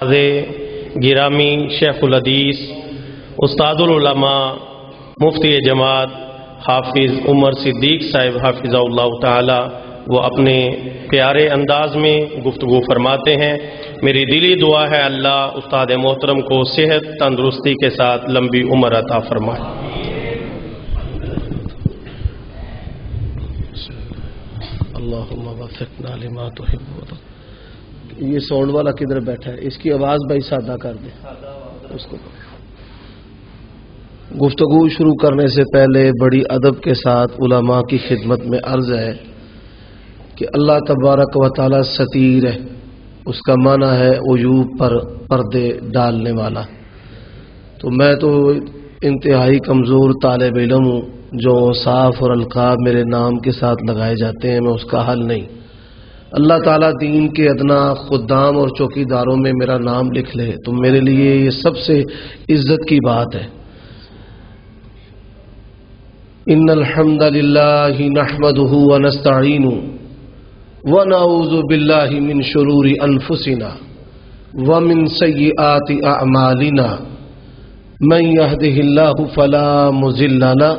گرامی شیخ الحدیث استاد العلماء مفتی جماعت حافظ عمر صدیق صاحب حافظہ اللہ تعالی وہ اپنے پیارے انداز میں گفتگو فرماتے ہیں۔ میری دلی دعا ہے اللہ استاد محترم کو صحت تندرستی کے ساتھ لمبی عمر عطا فرمائے۔ اللہم وفقنا لما تحب وترضى۔ یہ ساؤنڈ والا کدھر بیٹھا ہے؟ اس کی آواز بھائی سادہ کر دیں اس کو۔ گفتگو شروع کرنے سے پہلے بڑی ادب کے ساتھ علماء کی خدمت میں عرض ہے کہ اللہ تبارک و تعالی ستیر ہے، اس کا معنی ہے عیوب پر پردے ڈالنے والا۔ تو میں تو انتہائی کمزور طالب علم ہوں، جو اوصاف اور القاب میرے نام کے ساتھ لگائے جاتے ہیں میں اس کا حل نہیں۔ اللہ تعالیٰ دین کے ادنا خدام اور چوکیداروں میں میرا نام لکھ لے تو میرے لیے یہ سب سے عزت کی بات ہے۔ ان الحمد للہ نحمده ونستعینه ونعوذ باللہ من شرور انفسنا ومن سیئات اعمالنا من يهده الله فلا مضل له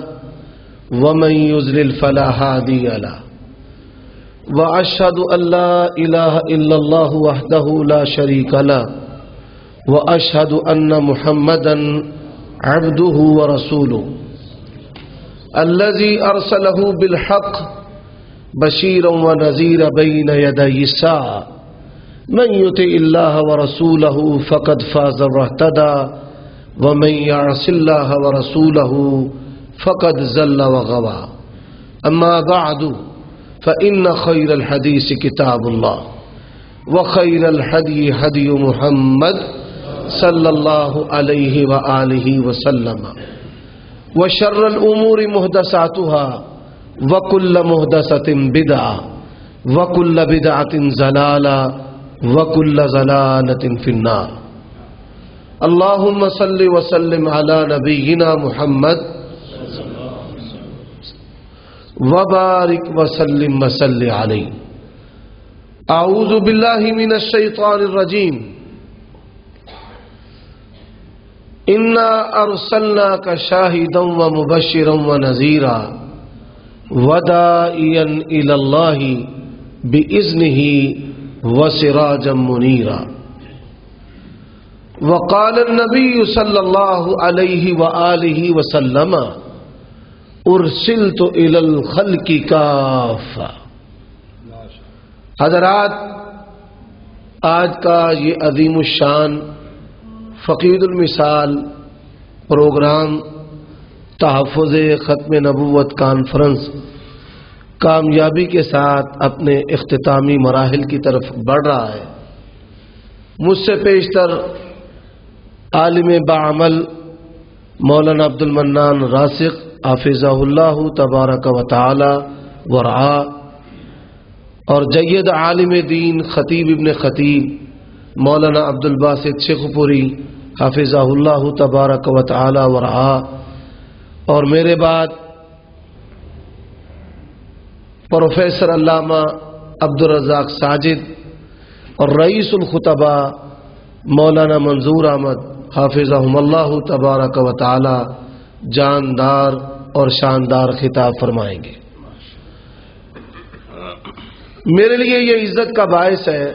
ومن يضلل فلا هادي له وأشهد أن لا إله إلا الله وحده لا شريك له وأشهد أن محمدا عبده ورسوله الذي أرسله بالحق بشيرا ونذيرا بين يدي الساعة من يطع الله ورسوله فقد فاز واهتدى ومن يعص الله ورسوله فقد ضل وغوى أما بعد فإن خير الحديث كتاب الله وخير الهدي هدي محمد صلى الله عليه وآله وسلم وشر الأمور محدثاتها وكل محدثة بدعة وكل بدعة ضلالة وكل ضلالة في النار۔ اللهم صل وسلم على نبينا محمد وبارک وسلم وصلی علیہ۔ اعوذ باللہ من الشیطان الرجیم۔ انا ارسلناک شاہدا ومبشرا ونذیرا وداعیا الی اللہ باذنہ وسراجا منیرا۔ وقال النبی صلی اللہ علیہ وآلہ وسلم ارسلت الی الخلق کافہ۔ حضرات، آج کا یہ عظیم الشان فقید المثال پروگرام تحفظ ختم نبوت کانفرنس کامیابی کے ساتھ اپنے اختتامی مراحل کی طرف بڑھ رہا ہے۔ مجھ سے پیشتر عالم بعمل مولانا عبد المنان راسخ حافظہ اللہ تبارک و تعالی ورعا اور جید عالم دین خطیب ابن خطیب مولانا عبد الباسط شیخ پوری حافظہ اللہ تبارک و تعالی ورعا اور میرے بعد پروفیسر علامہ عبد الرزاق ساجد اور رئیس الخطبہ مولانا منظور احمد حافظہم اللہ تبارک و تعالی جاندار اور شاندار خطاب فرمائیں گے۔ میرے لیے یہ عزت کا باعث ہے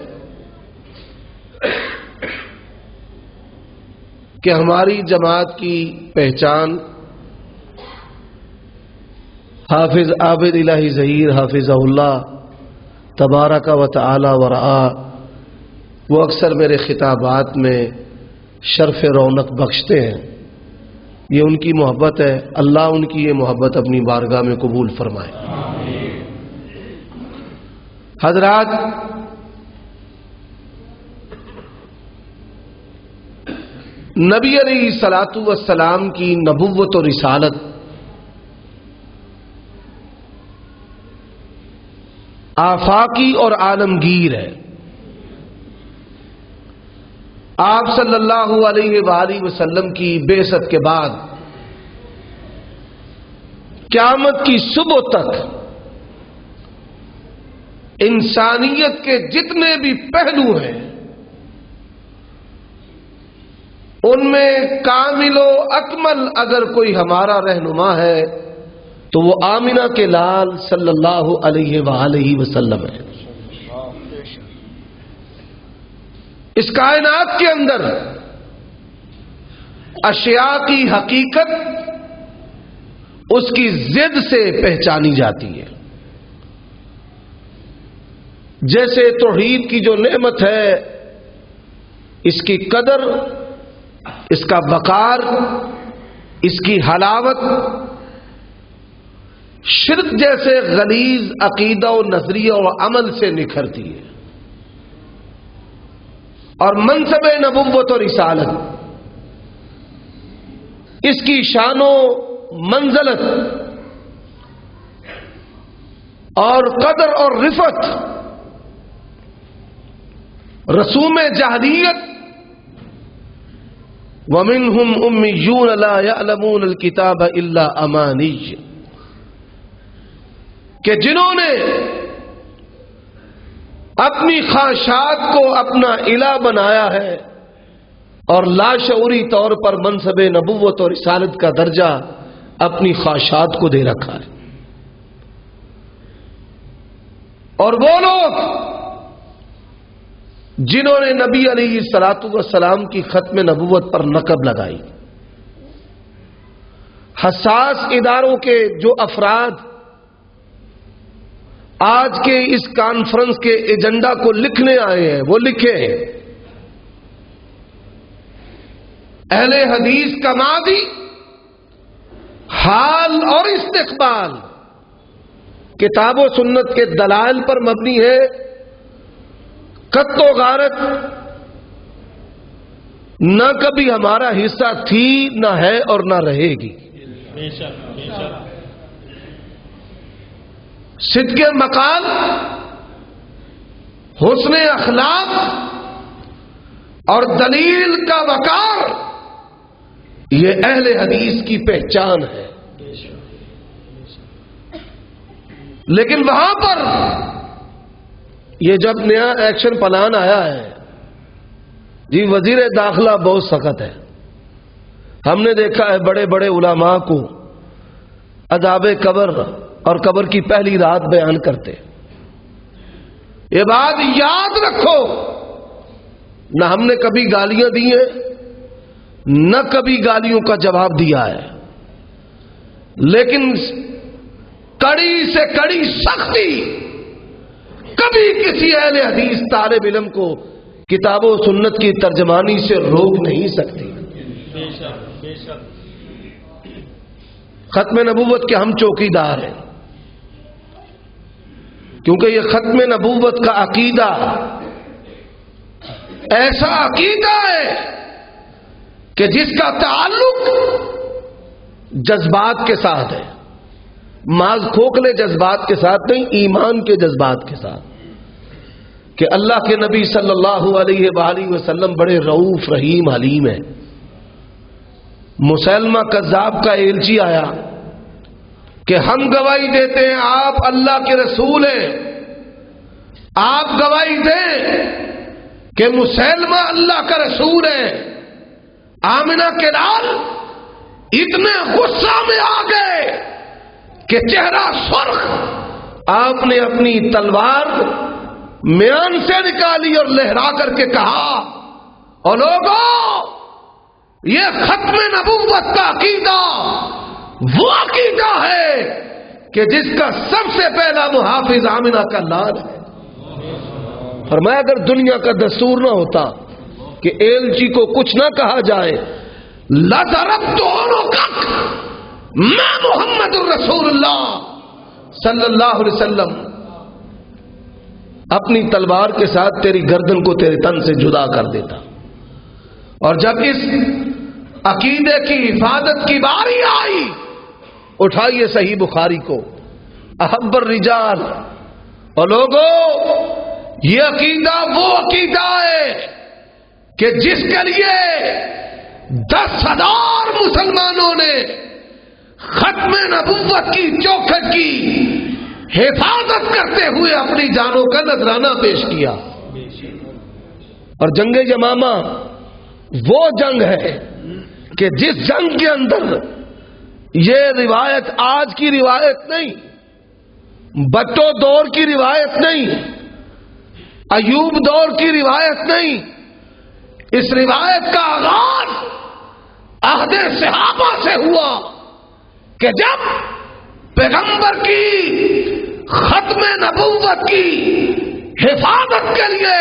کہ ہماری جماعت کی پہچان حافظ عابد الہی ظہیر حافظہ اللہ تبارک و تعالی ورعا وہ اکثر میرے خطابات میں شرف رونق بخشتے ہیں۔ یہ ان کی محبت ہے، اللہ ان کی یہ محبت اپنی بارگاہ میں قبول فرمائے۔ حضرات، نبی علیہ الصلاۃ والسلام کی نبوت و رسالت آفاقی اور عالمگیر ہے۔ آپ صلی اللہ علیہ وآلہ وسلم کی بعثت کے بعد قیامت کی صبح تک انسانیت کے جتنے بھی پہلو ہیں ان میں کامل و اکمل اگر کوئی ہمارا رہنما ہے تو وہ آمنہ کے لال صلی اللہ علیہ وآلہ وسلم ہے۔ اس کائنات کے اندر اشیاء کی حقیقت اس کی ضد سے پہچانی جاتی ہے۔ جیسے توحید کی جو نعمت ہے، اس کی قدر، اس کا وقار، اس کی حلاوت شرک جیسے غلیظ عقیدہ و نظریہ و عمل سے نکھرتی ہے، اور منصب نبوت اور رسالت، اس کی شان و منزلت اور قدر اور رفعت رسوم جاہلیت وَمِنْهُمْ أُمِّيُّونَ لَا يَعْلَمُونَ الْكِتَابَ إِلَّا أَمَانِيٌّ، کہ جنہوں نے اپنی خواہشات کو اپنا الہ بنایا ہے اور لاشعوری طور پر منصب نبوت اور رسالت کا درجہ اپنی خواہشات کو دے رکھا ہے۔ اور وہ لوگ جنہوں نے نبی علیہ الصلوۃ والسلام کی ختم نبوت پر نقب لگائی، حساس اداروں کے جو افراد آج کے اس کانفرنس کے ایجنڈا کو لکھنے آئے ہیں، وہ لکھے ہیں اہل حدیث کا ماضی، حال اور استقبال کتاب و سنت کے دلائل پر مبنی ہے، قط و غارت نہ کبھی ہمارا حصہ تھی، نہ ہے اور نہ رہے گی۔ صدق مقال، حسن اخلاق اور دلیل کا وقار، یہ اہل حدیث کی پہچان ہے۔ لیکن وہاں پر یہ جب نیا ایکشن پلان آیا ہے، جی وزیر داخلہ بہت سخت ہے، ہم نے دیکھا ہے بڑے بڑے علماء کو عذاب قبر اور قبر کی پہلی رات بیان کرتے۔ یہ بات یاد رکھو، نہ ہم نے کبھی گالیاں دی ہیں، نہ کبھی گالیوں کا جواب دیا ہے، لیکن کڑی سے کڑی سختی کبھی کسی اہل حدیث طالب علم کو کتاب و سنت کی ترجمانی سے روک نہیں سکتی۔ ختم نبوت کے ہم چوکیدار ہیں، کیونکہ یہ ختم نبوت کا عقیدہ ایسا عقیدہ ہے کہ جس کا تعلق جذبات کے ساتھ ہے، ماذ کھوکھلے جذبات کے ساتھ نہیں، ایمان کے جذبات کے ساتھ، کہ اللہ کے نبی صلی اللہ علیہ وآلہ وسلم بڑے رؤوف رحیم حلیم ہیں۔ مسلمہ کذاب کا ایلچی آیا کہ ہم گواہی دیتے ہیں آپ اللہ کے رسول ہیں، آپ گواہی دیں کہ مسلمہ اللہ کا رسول ہے۔ آمنہ کے لال اتنے غصہ میں آ گئے کہ چہرہ سرخ، آپ نے اپنی تلوار میان سے نکالی اور لہرا کر کے کہا، اور لوگوں، یہ ختم نبوت کا عقیدہ وہ عقیدہ ہے کہ جس کا سب سے پہلا محافظ آمنہ کا لال ہے۔ فرمایا اگر دنیا کا دستور نہ ہوتا کہ ایلچی کو کچھ نہ کہا جائے، لَضَرَبْتُ عُنُقَكَ، میں محمد الرسول اللہ صلی اللہ علیہ وسلم اپنی تلوار کے ساتھ تیری گردن کو تیرے تن سے جدا کر دیتا۔ اور جب اس عقیدے کی حفاظت کی باری آئی، اٹھائیے صحیح بخاری کو، احب الرجال، اور لوگوں یہ عقیدہ وہ عقیدہ ہے کہ جس کے لیے 10,000 مسلمانوں نے ختم نبوت کی چوکھٹ کی حفاظت کرتے ہوئے اپنی جانوں کا نذرانہ پیش کیا۔ اور جنگ یمامہ وہ جنگ ہے کہ جس جنگ کے اندر یہ روایت آج کی روایت نہیں، بٹو دور کی روایت نہیں، ایوب دور کی روایت نہیں، اس روایت کا آغاز عہد صحابہ سے ہوا کہ جب پیغمبر کی ختم نبوت کی حفاظت کے لیے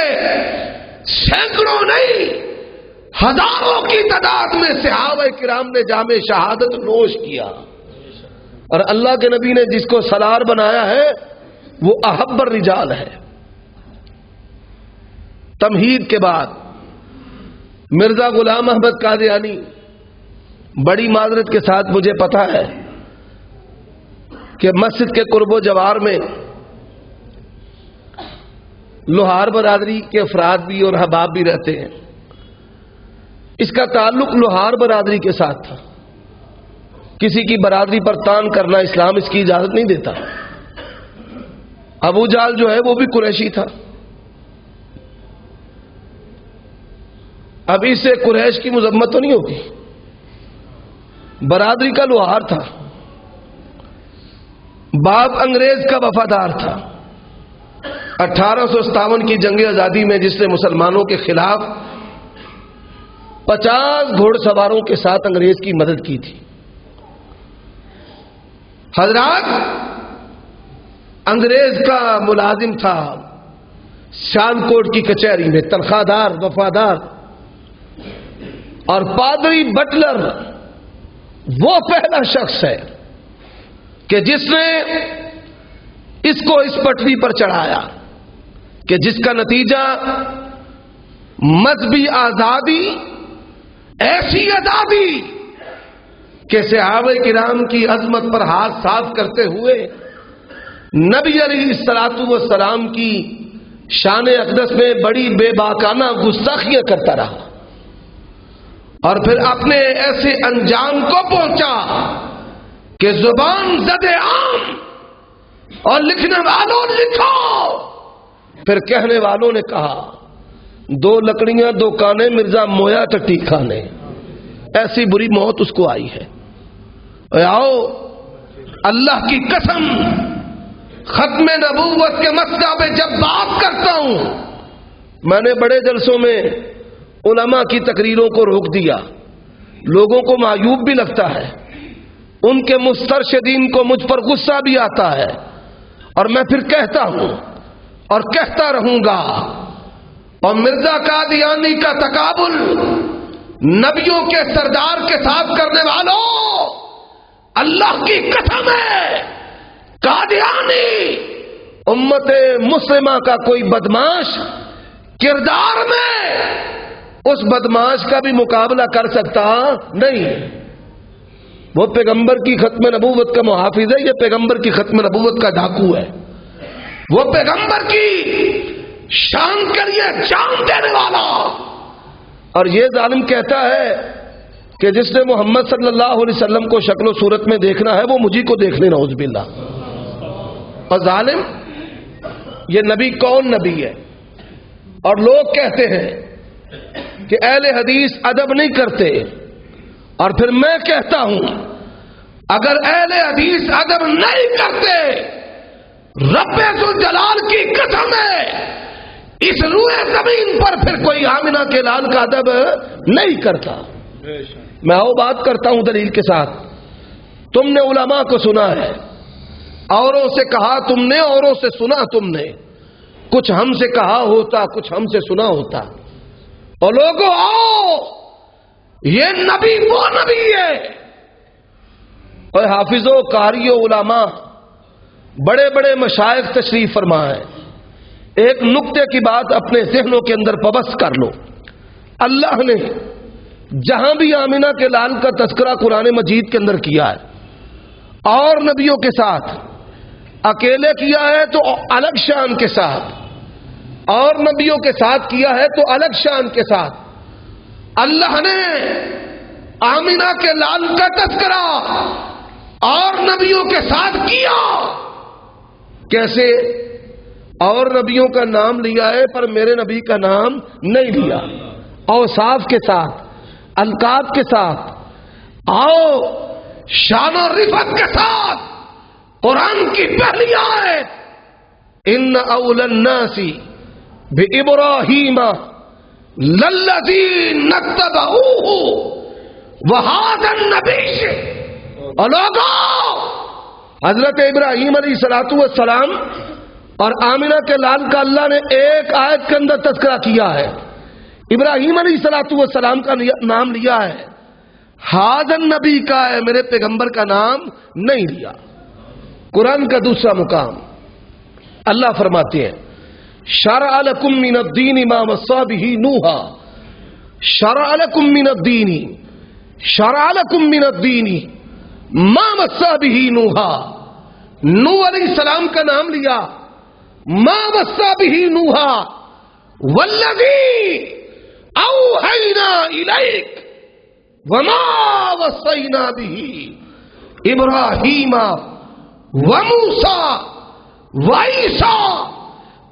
سینکڑوں نہیں ہزاروں کی تعداد میں صحابہ کرام نے جام شہادت نوش کیا، اور اللہ کے نبی نے جس کو سالار بنایا ہے وہ احب الرجال ہے۔ تمہید کے بعد مرزا غلام احمد قادیانی، بڑی معذرت کے ساتھ مجھے پتا ہے کہ مسجد کے قرب و جوار میں لوہار برادری کے افراد بھی اور احباب بھی رہتے ہیں۔ اس کا تعلق لوہار برادری کے ساتھ تھا۔ کسی کی برادری پر تان کرنا اسلام اس کی اجازت نہیں دیتا۔ ابو جال جو ہے وہ بھی قریشی تھا۔ اب اس سے قریش کی مذمت تو نہیں ہوگی، برادری کا لوہار تھا، باپ انگریز کا وفادار تھا۔ 1857 کی جنگ آزادی میں جس نے مسلمانوں کے خلاف 50 گھوڑ سواروں کے ساتھ انگریز کی مدد کی تھی۔ حضرات، انگریز کا ملازم تھا شان کوٹ کی کچہری میں، تنخواہ دار، وفادار، اور پادری بٹلر وہ پہلا شخص ہے کہ جس نے اس کو اس پٹری پر چڑھایا کہ جس کا نتیجہ مذہبی آزادی، ایسی آزادی کہ صحابہ کرام کی عظمت پر ہاتھ صاف کرتے ہوئے نبی علیہ الصلوۃ والسلام کی شان اقدس میں بڑی بے باکانہ گستاخیاں کرتا رہا، اور پھر اپنے ایسے انجام کو پہنچا کہ زبان زد عام اور لکھنے والوں نے لکھا، پھر کہنے والوں نے کہا، 2 لکڑیاں 2 کانے مرزا مویا ٹٹی کھانے، ایسی بری موت اس کو آئی ہے۔ آؤ، اللہ کی قسم، ختم نبوت کے مسئلہ پہ جب بات کرتا ہوں، میں نے بڑے جلسوں میں علماء کی تقریروں کو روک دیا، لوگوں کو معیوب بھی لگتا ہے، ان کے مسترشدین کو مجھ پر غصہ بھی آتا ہے، اور میں پھر کہتا ہوں اور کہتا رہوں گا، اور مرزا قادیانی کا تقابل نبیوں کے سردار کے ساتھ کرنے والوں، اللہ کی قسم ہے، قادیانی امت مسلمہ کا کوئی بدماش کردار میں اس بدماش کا بھی مقابلہ کر سکتا نہیں۔ وہ پیغمبر کی ختم نبوت کا محافظ ہے، یہ پیغمبر کی ختم نبوت کا ڈاکو ہے، وہ پیغمبر کی شان کے لیے جان دینے والا، اور یہ ظالم کہتا ہے کہ جس نے محمد صلی اللہ علیہ وسلم کو شکل و صورت میں دیکھنا ہے وہ مجھے کو دیکھ لے، نعوذ باللہ۔ اور ظالم، یہ نبی کون نبی ہے؟ اور لوگ کہتے ہیں کہ اہل حدیث ادب نہیں کرتے، اور پھر میں کہتا ہوں اگر اہل حدیث ادب نہیں کرتے، رب ذوالجلال کی قسم ہے اس روئے زمین پر پھر کوئی آمنہ کے لال کا ادب نہیں کرتا۔ میں وہ بات کرتا ہوں دلیل کے ساتھ۔ تم نے علماء کو سنا ہے، اوروں سے کہا تم نے، اوروں سے سنا تم نے، کچھ ہم سے کہا ہوتا، کچھ ہم سے سنا ہوتا، اور لوگوں آؤ، یہ نبی وہ نبی ہے۔ اور حافظوں، قاریوں، علماء، بڑے بڑے مشائخ تشریف فرما ہے، ایک نقطے کی بات اپنے ذہنوں کے اندر پبست کر لو۔ اللہ نے جہاں بھی آمنہ کے لال کا تذکرہ قرآن مجید کے اندر کیا ہے، اور نبیوں کے ساتھ اکیلے کیا ہے تو الگ شان کے ساتھ، اور نبیوں کے ساتھ کیا ہے تو الگ شان کے ساتھ، اللہ نے آمنہ کے لال کا تذکرہ اور نبیوں کے ساتھ کیا۔ کیسے؟ اور نبیوں کا نام لیا ہے پر میرے نبی کا نام نہیں لیا۔ اوصاف کے ساتھ، القاب کے ساتھ، آؤ شان و رفعت کے ساتھ قرآن کی پہلی آیت ان اول الناس بابراہیم للذین اتبعوہ وہذا النبی، اور لوگوں حضرت ابراہیم علیہ الصلوۃ والسلام اور آمنہ کے لال کا اللہ نے ایک آیت کے اندر تذکرہ کیا ہے، ابراہیم علیہ الصلوۃ والسلام کا نام لیا ہے، ہذا النبی کا ہے، میرے پیغمبر کا نام نہیں لیا۔ قرآن کا دوسرا مقام اللہ فرماتے ہیں شرع لکم من الدین ما وصی بہ نوحا، شرع لکم من الدین، شرع لکم من الدین ما وصی بہ نوحا، نوح علیہ السلام کا نام لیا، ما وصی بہ نوحا والذی اوحینا الیک وما وصینا بہ ابراہیم وموسیٰ وعیسیٰ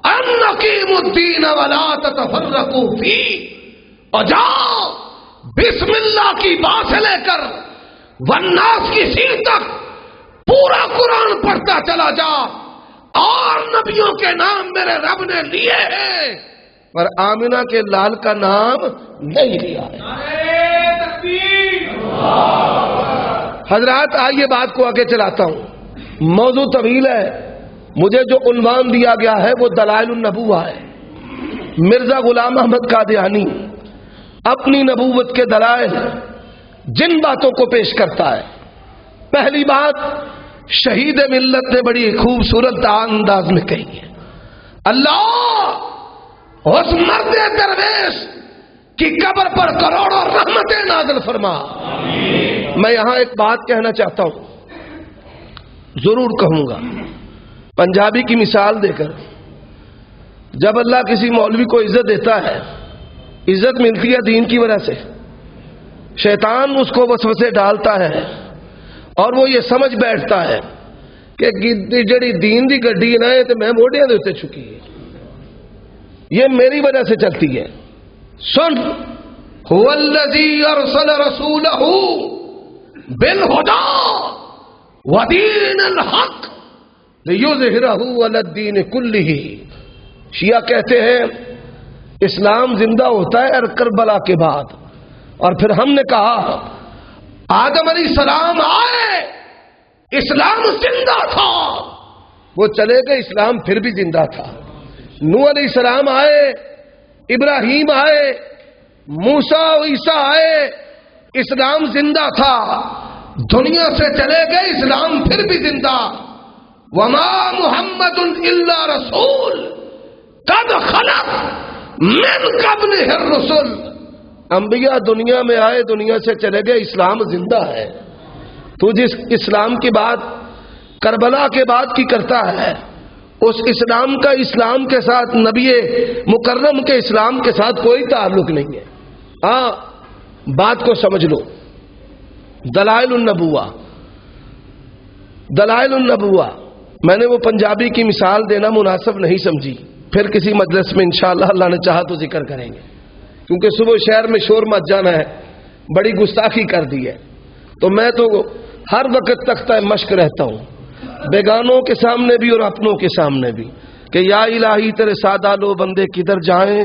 ان اقیموا الدین ولا تتفرقوا فیہ، اور جاؤ بسم اللہ کی بات سے لے کر والناس کی سین تک پورا قرآن پڑھتا چلا جا، اور نبیوں کے نام میرے رب نے لیے ہیں اور آمنہ کے لال کا نام نہیں لیا ہے۔ حضرات آئیے بات کو آگے چلاتا ہوں، موضوع طویل ہے، مجھے جو عنوان دیا گیا ہے وہ دلائل النبوہ ہے۔ مرزا غلام احمد قادیانی اپنی نبوت کے دلائل جن باتوں کو پیش کرتا ہے، پہلی بات شہید ملت نے بڑی خوبصورت انداز میں کہی ہے، اللہ اس مرد درویش کی قبر پر کروڑوں رحمتیں نازل فرما۔ میں یہاں ایک بات کہنا چاہتا ہوں، ضرور کہوں گا، پنجابی کی مثال دے کر، جب اللہ کسی مولوی کو عزت دیتا ہے، عزت ملتی ہے دین کی وجہ سے، شیطان اس کو وسوسے ڈالتا ہے اور وہ یہ سمجھ بیٹھتا ہے کہ جڑی دین دی گڈی نہ ہے تو میں موڈیاں دے تے چکی ہے، یہ میری وجہ سے چلتی ہے۔ سن، هو الذی ارسل رسولہ بالہدی ودین الحق لیظہرہ علی الدین کلہ۔ شیعہ کہتے ہیں اسلام زندہ ہوتا ہے کربلا کے بعد، اور پھر ہم نے کہا آدم علیہ السلام آئے، اسلام زندہ تھا، وہ چلے گئے، اسلام پھر بھی زندہ تھا۔ نوح علیہ السلام آئے، ابراہیم آئے، موسیٰ عیسیٰ آئے، اسلام زندہ تھا، دنیا سے چلے گئے، اسلام پھر بھی زندہ۔ وما محمد الا رسول قد خلق من قبلہ الرسل، انبیاء دنیا میں آئے، دنیا سے چلے گئے، اسلام زندہ ہے۔ تو جس اسلام کی بات کربلا کے بعد کی کرتا ہے، اس اسلام کا اسلام کے ساتھ، نبی مکرم کے اسلام کے ساتھ کوئی تعلق نہیں ہے۔ ہاں بات کو سمجھ لو، دلائل النبوہ، دلائل النبوہ، میں نے وہ پنجابی کی مثال دینا مناسب نہیں سمجھی، پھر کسی مجلس میں انشاءاللہ اللہ نے چاہا تو ذکر کریں گے، کیونکہ صبح شہر میں شور مچ جانا ہے، بڑی گستاخی کر دی ہے، تو میں تو ہر وقت تختہ مشق رہتا ہوں، بیگانوں کے سامنے بھی اور اپنوں کے سامنے بھی، کہ یا الہی تیرے سادہ لو بندے کدھر جائیں،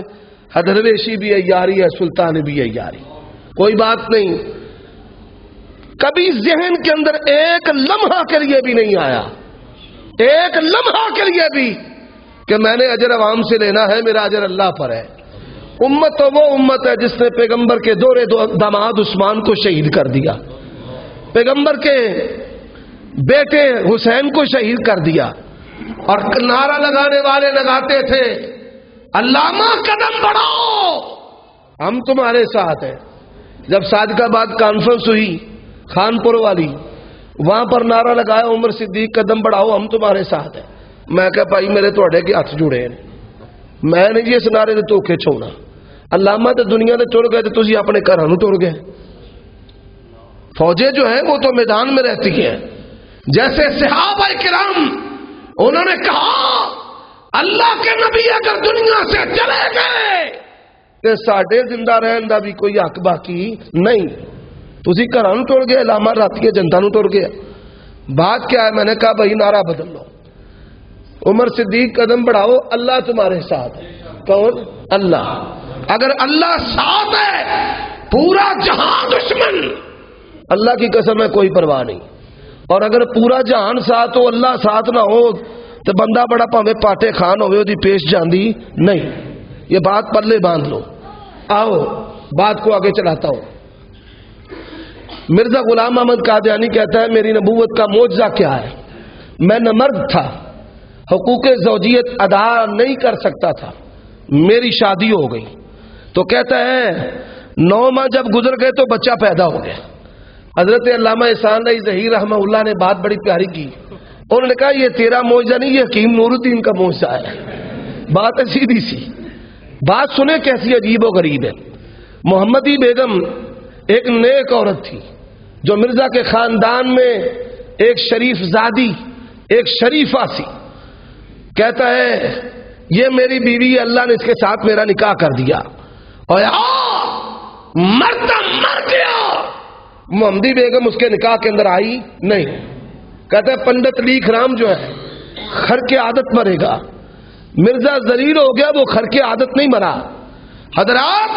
درویشی بھی ہے یاری ہے، سلطان بھی ہے یاری، کوئی بات نہیں۔ کبھی ذہن کے اندر ایک لمحہ کے لیے بھی نہیں آیا، ایک لمحہ کے لیے بھی، کہ میں نے اجر عوام سے لینا ہے، میرا اجر اللہ پر ہے۔ امت تو وہ امت ہے جس نے پیغمبر کے دورے داماد عثمان کو شہید کر دیا، پیغمبر کے بیٹے حسین کو شہید کر دیا، اور نعرہ لگانے والے لگاتے تھے علامہ قدم بڑھاؤ، ہم تمہارے ساتھ ہیں۔ جب صادق آباد کانفرنس ہوئی خانپور والی، وہاں پر نعرہ لگایا عمر صدیق قدم بڑھاؤ، ہم تمہارے ساتھ ہیں۔ میں کہا بھائی میرے توڑے کے ہاتھ جڑے ہیں، میں نے جی اس نعرے سے دھوکے چھوڑنا، علامہ تو دنیا سے ٹر گئے تو تسی اپنے گھروں ٹر گئے۔ فوجیں جو ہیں وہ تو میدان میں رہتی ہیں، جیسے صحابہ کرام، انہوں نے کہا اللہ کے نبی اگر دنیا سے چلے گئے تے ساڈے زندہ رہن دا بھی کوئی حق باقی نہیں. تسی گھراں نوں ٹر گئے، علامہ راتی جنتا نوں ٹر گیا. بات کیا ہے؟ میں نے کہا بھائی نعرہ بدل لو. عمر صدیق قدم بڑھاؤ، اللہ تمہارے ساتھ ہے. کون؟ اللہ. اگر اللہ ساتھ ہے پورا جہان دشمن. اللہ کی قسم ہے کوئی پرواہ نہیں. اور اگر پورا جہان ساتھ ہو اللہ ساتھ نہ ہو تو بندہ بڑا پاوے پاٹے خان ہوئے دی پیش جاندی نہیں. یہ بات پلے باندھ لو. آؤ بات کو آگے چلاتا ہوں. مرزا غلام احمد قادیانی کہتا ہے میری نبوت کا معجزہ کیا ہے؟ میں نامرد تھا، حقوق زوجیت ادا نہیں کر سکتا تھا، میری شادی ہو گئی. تو کہتا ہے 9 ماہ جب گزر گئے تو بچہ پیدا ہو گیا. حضرت علامہ احسان علی ظہیر رحمہ اللہ نے بات بڑی پیاری کی. انہوں نے کہا یہ تیرا معجزہ نہیں، یہ حکیم نور الدین کا معجزہ ہے. بات ہے سیدھی سی. بات سنیں کیسی عجیب و غریب ہے. محمدی بیگم ایک نیک عورت تھی جو مرزا کے خاندان میں ایک شریف زادی، ایک شریفہ سی. کہتا ہے یہ میری بیوی، اللہ نے اس کے ساتھ میرا نکاح کر دیا اور مرتا مر گیا. محمدی بیگم اس کے نکاح کے اندر آئی نہیں. کہتا ہے پنڈت لیکھ رام جو ہے خر کے عادت مرے گا. مرزا ذلیل ہو گیا، وہ خر کے عادت نہیں مرا. حضرات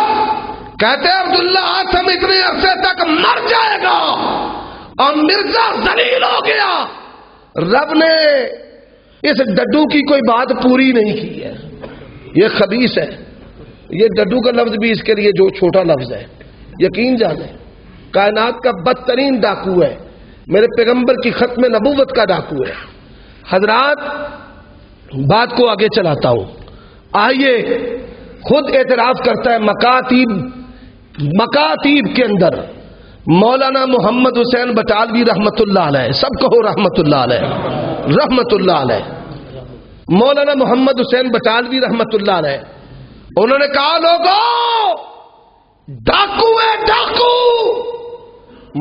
کہتے ہیں عبداللہ آسم اتنے عرصے تک مر جائے گا اور مرزا ذلیل ہو گیا. رب نے اس ڈڈو کی کوئی بات پوری نہیں کی ہے. یہ خبیث ہے. یہ ڈڈو کا لفظ بھی اس کے لیے جو چھوٹا لفظ ہے. یقین جانے کائنات کا بدترین ڈاکو ہے، میرے پیغمبر کی ختم نبوت کا ڈاکو ہے. حضرات بات کو آگے چلاتا ہوں. آئیے خود اعتراف کرتا ہے مکاتیب کے اندر مولانا محمد حسین بٹالوی رحمت اللہ علیہ. سب کہو رحمت اللہ علیہ، رحمت اللہ علیہ. مولانا محمد حسین بٹالوی رحمت اللہ علیہ انہوں نے کہا لوگوں ڈاکو ہے، ڈاکو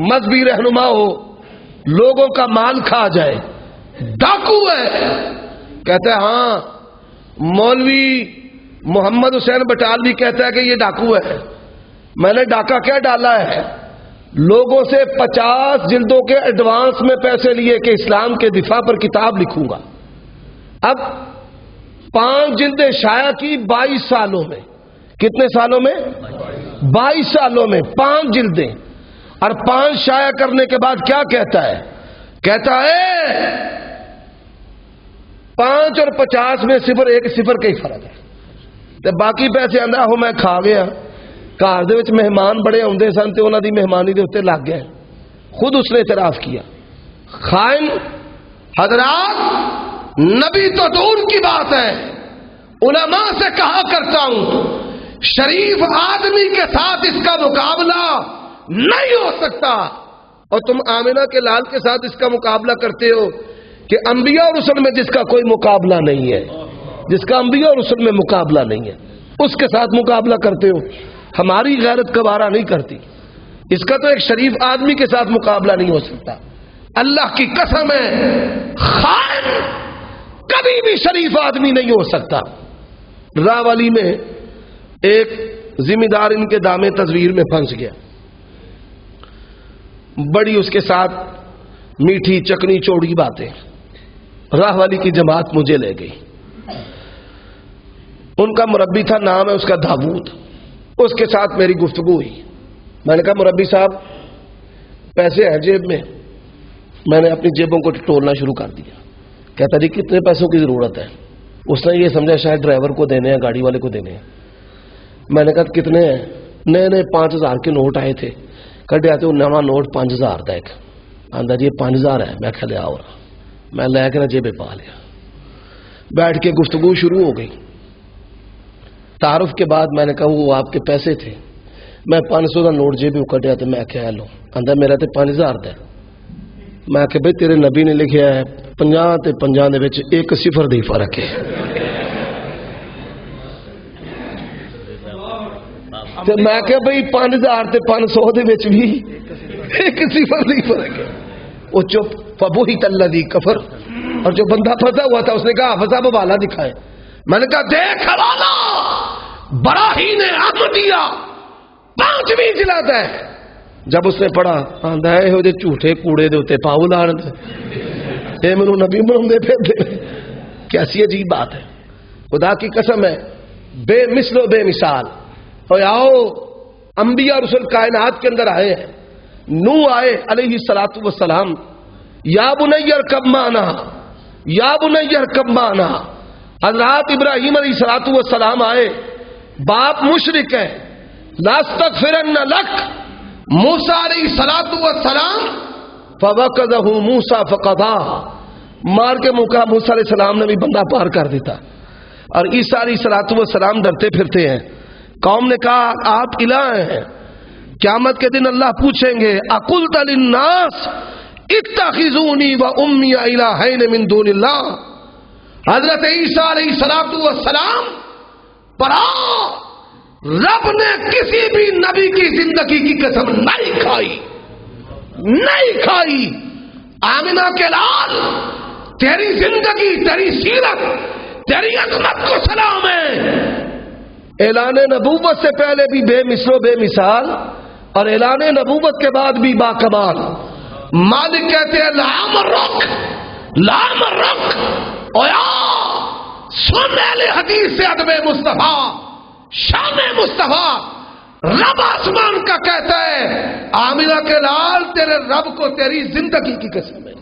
مذہبی رہنما ہو لوگوں کا مال کھا جائے، ڈاکو ہے. کہتا ہے ہاں مولوی محمد حسین بٹالوی کہتا ہے کہ یہ ڈاکو ہے. میں نے ڈاکہ کیا ڈالا ہے؟ لوگوں سے 50 جلدوں کے ایڈوانس میں پیسے لیے کہ اسلام کے دفاع پر کتاب لکھوں گا. اب 5 جلدیں شائع کی 22 سالوں میں. کتنے سالوں میں؟ 22 سالوں میں 5 جلدیں. اور 5 شائع کرنے کے بعد کیا کہتا ہے؟ کہتا ہے 5 اور 50 میں 0.1 کا ہی فرق ہے. تے باقی پیسے آندا ہو میں کھا گیا. گھر دے وچ مہمان بڑے آندے سن تے انہاں دی مہمانی دے اوتے لگ گئے. خود اس نے اعتراف کیا. خائن. حضرات نبی تو دور کی بات ہے، علماء سے کہا کرتا ہوں شریف آدمی کے ساتھ اس کا مقابلہ نہیں ہو سکتا. اور تم آمنہ کے لال کے ساتھ اس کا مقابلہ کرتے ہو کہ انبیاء اور رسل میں جس کا کوئی مقابلہ نہیں ہے، جس کا انبیاء اور رسل میں مقابلہ نہیں ہے اس کے ساتھ مقابلہ کرتے ہو. ہماری غیرت گوارا نہیں کرتی. اس کا تو ایک شریف آدمی کے ساتھ مقابلہ نہیں ہو سکتا. اللہ کی قسم ہے خائن کبھی بھی شریف آدمی نہیں ہو سکتا. راہ والی میں ایک ذمہ دار ان کے دامے تصویر میں پھنس گیا. بڑی اس کے ساتھ میٹھی چکنی چوڑی باتیں. راہ والی کی جماعت مجھے لے گئی. ان کا مربی تھا، نام ہے اس کا داود. اس کے ساتھ میری گفتگو ہوئی. میں نے کہا مربی صاحب پیسے ہیں جیب میں. میں نے اپنی جیبوں کو ٹٹولنا شروع کر دیا. کہتا جی کتنے پیسوں کی ضرورت ہے؟ اس نے یہ سمجھا شاید ڈرائیور کو دینے ہیں، گاڑی والے کو دینے ہیں. میں نے کہا کتنے ہیں؟ نئے 5000 کے نوٹ آئے تھے، کڈیا تو نوا نوٹ 5000 کا ایک. آندا جی 5000 ہے. میں کہا لیا. اور میں لے کے جیبے پا لیا. بیٹھ کے گفتگو شروع ہو گئی. تعارف کے بعد میں نے کہا وہ آپ کے پیسے تھے. میں 500 کا نوٹ جیب کٹیا تو میں کہا لو. آندا میرا تو 5000 کا. میں کہ بھائی تیرے نبی نے لکھیا ہے 50 تے 50 دے وچ 1 صفر دی فرق ہے. تے میں کہ بھائی 5000 تے 500 دے وچ بھی 1 صفر دی فرق ہے. وہ چپ. فبہت الذی کفر. اور جو بندہ پھنسا ہوا تھا اس نے کہا حافظ صاحب حوالہ دکھائے. میں نے کہا دیکھ حوالہ. براہین احمدیہ 5ویں جلد ہے. جب اس نے پڑھا آندا ہے یہ جھوٹے کوڑے دے اوتے پاؤ لان دے اے مینوں نبی بناوندے پھردے. کیسی عجیب بات ہے. خدا کی قسم ہے بے مثل و بے مثال. اور آؤ انبیاء رسول کائنات کے اندر آئے ہیں. نوح آئے علیہ الصلوۃ والسلام, یا بنی ارکب معنا یا بنی ارکب معنا. حضرات ابراہیم علیہ الصلوۃ والسلام آئے, باپ مشرک ہے, لاستغفرن لک. موسیٰ علیہ الصلوۃ والسلام فوقذہ موسیٰ فقضا, مار کے موقع موسیٰ علیہ السلام نے بھی بندہ پار کر دیتا. اور عیسیٰ علیہ الصلوۃ والسلام ڈرتے پھرتے ہیں. قوم نے کہا آپ الہ ہیں. قیامت کے دن اللہ پوچھیں گے اقلت للناس اتخذونی و امی الہین من دون اللہ. حضرت عیسیٰ علیہ الصلوۃ والسلام پر رب نے کسی بھی نبی کی زندگی کی قسم نہیں کھائی, نہیں کھائی. آمنہ کے لال تیری زندگی, تیری سیرت, تیری عظمت کو سلام ہے. اعلان نبوت سے پہلے بھی بے مثل و بے مثال, اور اعلان نبوت کے بعد بھی باکمال. مالک کہتے ہیں لام رخ لام رخ. اویا سن اہل حدیث سے ادب مصطفیٰ, شان مصطفیٰ. رب آسمان کا کہتا ہے آمنہ کے لال تیرے رب کو تیری زندگی کی قسم ہے.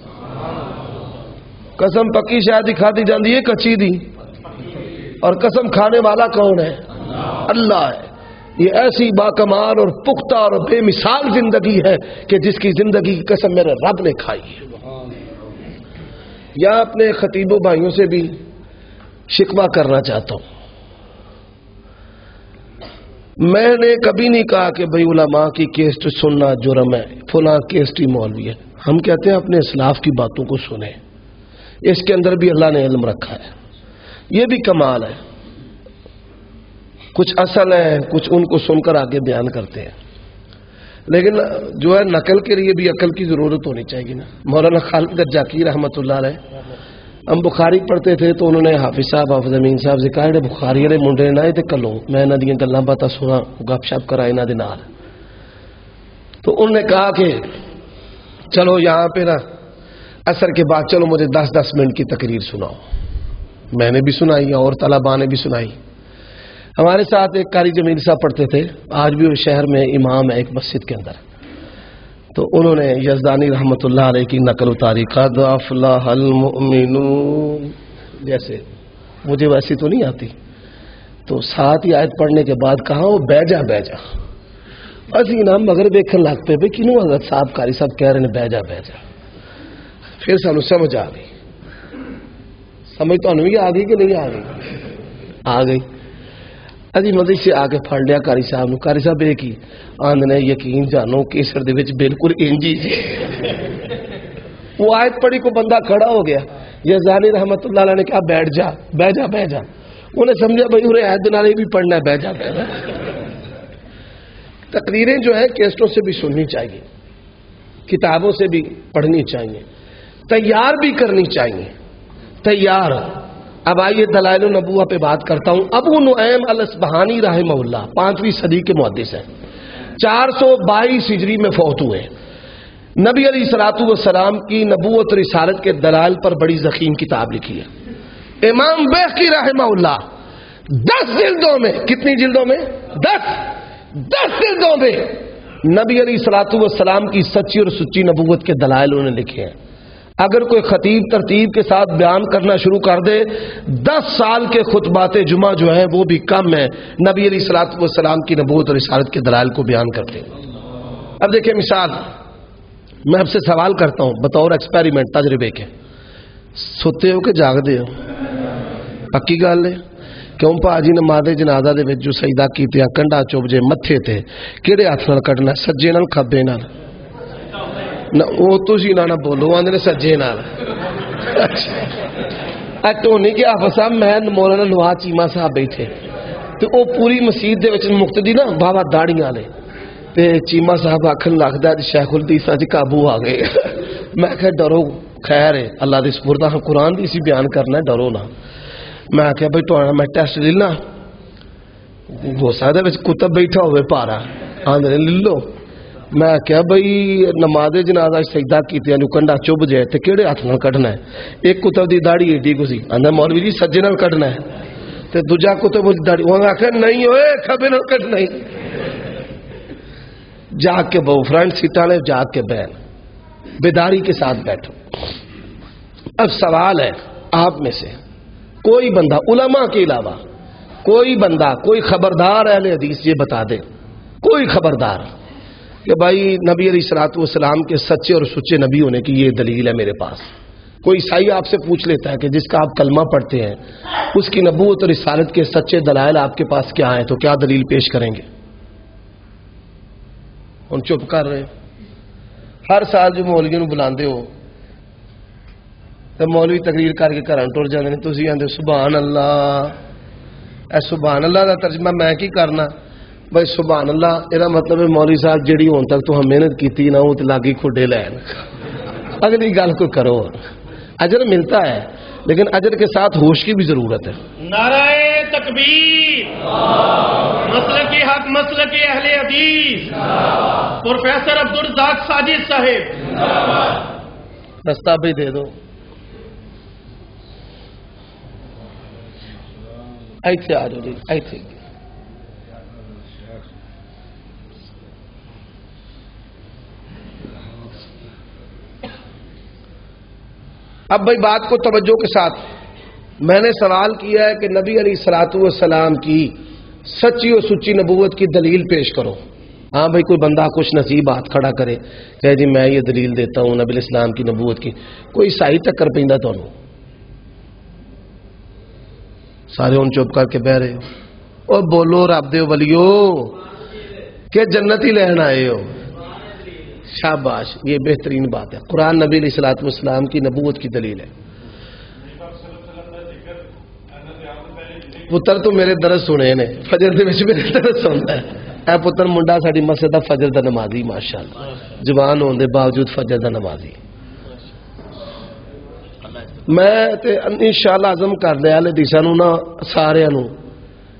قسم پکی شاید ہی کھاتی جاندی ہے کچی دی, اور قسم کھانے والا کون ہے؟ اللہ ہے. یہ ایسی باکمال اور پختہ اور بے مثال زندگی ہے کہ جس کی زندگی کی قسم میرے رب نے کھائی ہے. یا اپنے خطیبوں بھائیوں سے بھی شکوہ کرنا چاہتا ہوں. میں نے کبھی نہیں کہا کہ بھئی علماء کی کیسٹ سننا جرم ہے, فلاں کیسٹی مولوی ہے. ہم کہتے ہیں اپنے اسلاف کی باتوں کو سنیں, اس کے اندر بھی اللہ نے علم رکھا ہے. یہ بھی کمال ہے. کچھ اصل ہے, کچھ ان کو سن کر آگے بیان کرتے ہیں. لیکن جو ہے نقل کے لیے بھی عقل کی ضرورت ہونی چاہیے نا. مولانا خالد گجاکی رحمۃ اللہ علیہ, ہم بخاری پڑھتے تھے تو انہوں نے حافظ صاحب حافظ امین صاحب سے کہا کہ بخاری والے منڈے نہ تے کلو میں انہاں دیاں گلاں باتاں سنا, گپ شپ کرا انہاں دے نال. تو انہوں نے کہا کہ چلو یہاں پہ نا عصر کے بعد چلو مجھے 10 منٹ کی تقریر سناؤ. میں نے بھی سنائی اور طلباء نے بھی سنائی. ہمارے ساتھ ایک قاری جمیل صاحب پڑھتے تھے, آج بھی وہ شہر میں امام ہے ایک مسجد کے اندر. تو انہوں نے یزدانی رحمت اللہ علیہ کی نقل اتاری, قد افلح المؤمنون, جیسے مجھے ویسی تو نہیں آتی. تو ساتھ ہی آیت پڑھنے کے بعد کہا وہ بہ جا بہ جا. اسی نا مگر دیکھنے لگ پے بھائی کنوں حضرت صاحب قاری صاحب کہہ رہے ہیں بہ جا بہ جا. پھر سانو سمجھ آ گئی. سمجھ تو بھی آ گئی کہ نہیں آ گئی؟ آ گئی. ابھی مدد سے آ کے پھڑ لیا قاری صاحب نو. قاری صاحب ایک ہی آندنے یقین جانو کیسر دے وچ بالکل انجی جی. وہ آیت پڑھی کو بندہ کھڑا ہو گیا. یزدانی رحمت اللہ علیہ نے کہا بیٹھ جا بہ جا بہ جا. انہیں سمجھا بھائی انہیں آیت نالے بھی پڑھنا ہے, بہ جا بہ جا. تقریریں جو ہے کیسٹوں سے بھی سننی چاہیے, کتابوں سے بھی پڑھنی چاہیے, تیار بھی کرنی چاہیے. تیار. اب آئیے دلائل النبوہ پہ بات کرتا ہوں. ابو نعیم الاصبہانی رحمہ اللہ 5ویں صدی کے محدث ہیں, 422 ہجری میں فوت ہوئے. نبی علیہ الصلوۃ والسلام کی نبوت رسالت کے دلائل پر بڑی ضخیم کتاب لکھی ہے. امام بیہقی رحمہ اللہ 10 جلدوں میں, کتنی جلدوں میں؟ 10 جلدوں میں نبی علیہ الصلوۃ والسلام کی سچی اور سچی نبوت کے دلائل انہوں نے لکھے ہیں. اگر کوئی خطیب ترتیب کے ساتھ بیان کرنا شروع کر دے 10 سال کے خطبات جمعہ جو ہیں وہ بھی کم ہیں نبی علیہ الصلوۃ والسلام کی نبوت اور رسالت کے دلائل کو بیان کرتے ہیں. اب دیکھیں مثال, میں اب سے سوال کرتا ہوں بطور ایکسپیریمنٹ تجربے کے, سوتے ہو کہ جاگ دے ہو؟ پکی گل ہے. کیوں پاجی نماز جنازہ دے وچ جو سجدہ کیتیاں کنڈا چوب جے متھے تے کیڑے ہاتھ نال کڈنا, سجے نال کھبے نال؟ نہ وہ تسی نہ بولو آندے سجے نال. اچھا ٹونی کے حافظ صاحب میں مولانا نواز چیمہ صاحب بیٹھے تو وہ پوری مسجد دے وچ مقتدی نا بابا داڑیاں والے تے چیمہ صاحب آکھن لگدا شیخ الحدیثاں چ قابو آ گئے. میں کہ ڈرو خیر ہے اللہ دے سپرد ہاں قرآن دی سی بیان کرنا ہے, ڈرو نہ. میں آخیا بھائی تو میں ٹیسٹ لینا. ہو سکتا ہے کتب بیٹھا ہوئے پارا آندھے للو میں کیا بھائی نماز جنازہ سجدہ کیتے ہیں کنڈا چب جائے تو کہڑے ہاتھ نال کڈنا ہے ایک کتب دی داڑھی ایڈی کو سی آندھا مولوی جی سجے نال کڈنا ہے تے دوجا کتب دی داڑھی وہ آخر نہیں ہوئے کھبے نال کڈنا ہی جاگ کے بہو فرنٹ سیٹاں لے جاگ کے بہن بیداری کے ساتھ بیٹھو اب سوال ہے آپ میں سے کوئی بندہ علماء کے علاوہ کوئی بندہ کوئی خبردار اہل حدیث یہ بتا دے کوئی خبردار کہ بھائی نبی علیہ الصلوۃ والسلام کے سچے اور سچے نبی ہونے کی یہ دلیل ہے میرے پاس کوئی عیسائی آپ سے پوچھ لیتا ہے کہ جس کا آپ کلمہ پڑھتے ہیں اس کی نبوت اور رسالت کے سچے دلائل آپ کے پاس کیا ہیں تو کیا دلیل پیش کریں گے ان چپ کر رہے ہر سال جو مولوی نو بلاندے ہو تو مولوی تقریر کر کے گھر ٹر جاندے نے تسی آندے سبحان اللہ اے سبحان اللہ دا ترجمہ میں کی کرنا بھائی سبحان اللہ یہ مطلب ہے مولوی صاحب جڑی ہون تک تو ہم محنت کیتی نہ وہ لاگی کھڈے لین اگلی گل کو کرو اجر ملتا ہے لیکن اجر کے ساتھ ہوش کی بھی ضرورت ہے نعرہ تکبیر مسلک حق مسلک اہل حدیث پروفیسر عبدالرزاق ساجد صاحب رستہ بھی دے دو ایتھے آ جاؤ جی ایتھے اب بھائی بات کو توجہ کے ساتھ میں نے سوال کیا ہے کہ نبی علیہ الصلوۃ والسلام کی سچی اور سچی نبوت کی دلیل پیش کرو ہاں بھائی کوئی بندہ خوش نصیب ہاتھ کھڑا کرے کہ جی میں یہ دلیل دیتا ہوں نبی علیہ السلام کی نبوت کی کوئی عیسائی ٹکر پیندا تانوں سارے ان چپ کر کے بہ رہے ہو اور بولو رب دے ولیو کہ جنت ہی لین آئے ہو شاباش یہ بہترین بات ہے قرآن نبی علیہ الصلوۃ والسلام کی نبوت کی دلیل ہے پتر تو میرے درس سنے نے فجر دے وچ میرے درس سنتا ہے اے پتر منڈا ساڈی مسجد دا فجر دا نمازی ماشاءاللہ جوان ہونے دے باوجود فجر دا نمازی میں تے انشاءاللہ عزم کر لیا حدیثاں نو نا ساریاں نو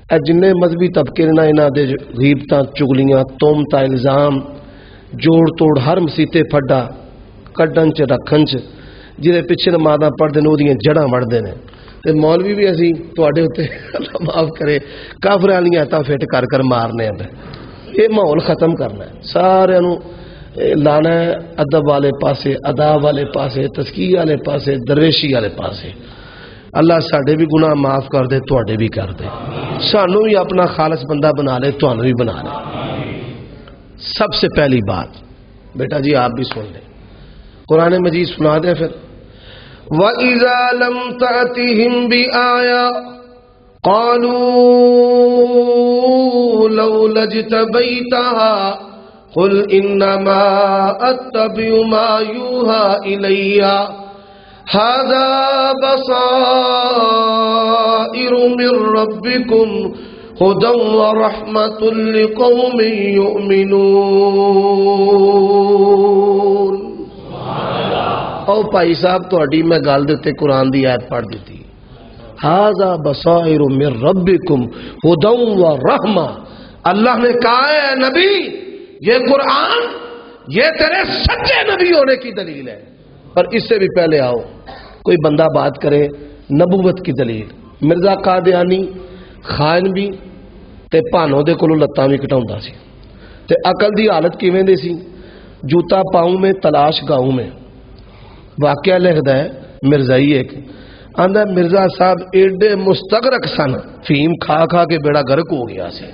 اے جن مذہبی طبقے نے انہاں دے غیبتاں چگلیاں تہمتاں الزام جوڑ توڑ ہر مسیتے پھڈا کڈن چ رکھن چ جہے پیچھے نمازاں پڑھتے ہیں وہ جڑاں وڑھتے ہیں تے مولوی بھی اسی تواڈے اوتے اللہ معاف کرے کافراں والی آیتاں فٹ کر کر مارنے ہیں یہ ماحول ختم کرنا ہے سارے نو لانا ہے ادب والے پاسے اداب والے پاسے تزکیہ والے پاسے درویشی والے پاسے اللہ ساڈے بھی گناہ معاف کر دے تواڈے بھی کر دے سانو بھی اپنا خالص بندہ بنا لے تانوں بھی بنا لے سب سے پہلی بات بیٹا جی آپ بھی سن لیں قرآن مجید سنا دیں پھر وَإِذَا لَمْ تَأْتِهِمْ بِآيَةٍ قَالُوا لَوْلَا اجْتَبَيْتَهَا قُلْ إِنَّمَا أَتَّبِعُ مَا يُوحَى إِلَيَّ هَذَا بَصَائِرُ مِن رَّبِّكُمْ هدى ورحمة لقوم يؤمنون او بھائی صاحب تہاڈی میں گل دے تے قرآن دی آیت پڑھ دیتی ھذا بصائر من ربکم ہدى ورحمة اللہ نے کہا ہے نبی یہ قرآن یہ تیرے سچے نبی ہونے کی دلیل ہے پر اس سے بھی پہلے آؤ کوئی بندہ بات کرے نبوت کی دلیل مرزا قادیانی خائن بھی تے پانو دے کولوں لتاں بھی کٹاوندا سی تے عقل دی حالت کیویں دی سی جوتا پاؤں میں تلاش گاؤں میں واقعہ لکھدا ہے مرزائی ایک آندا مرزا صاحب ایڈے مستغرق سن فیم کھا کھا کے بیڑا گرک ہو گیا سی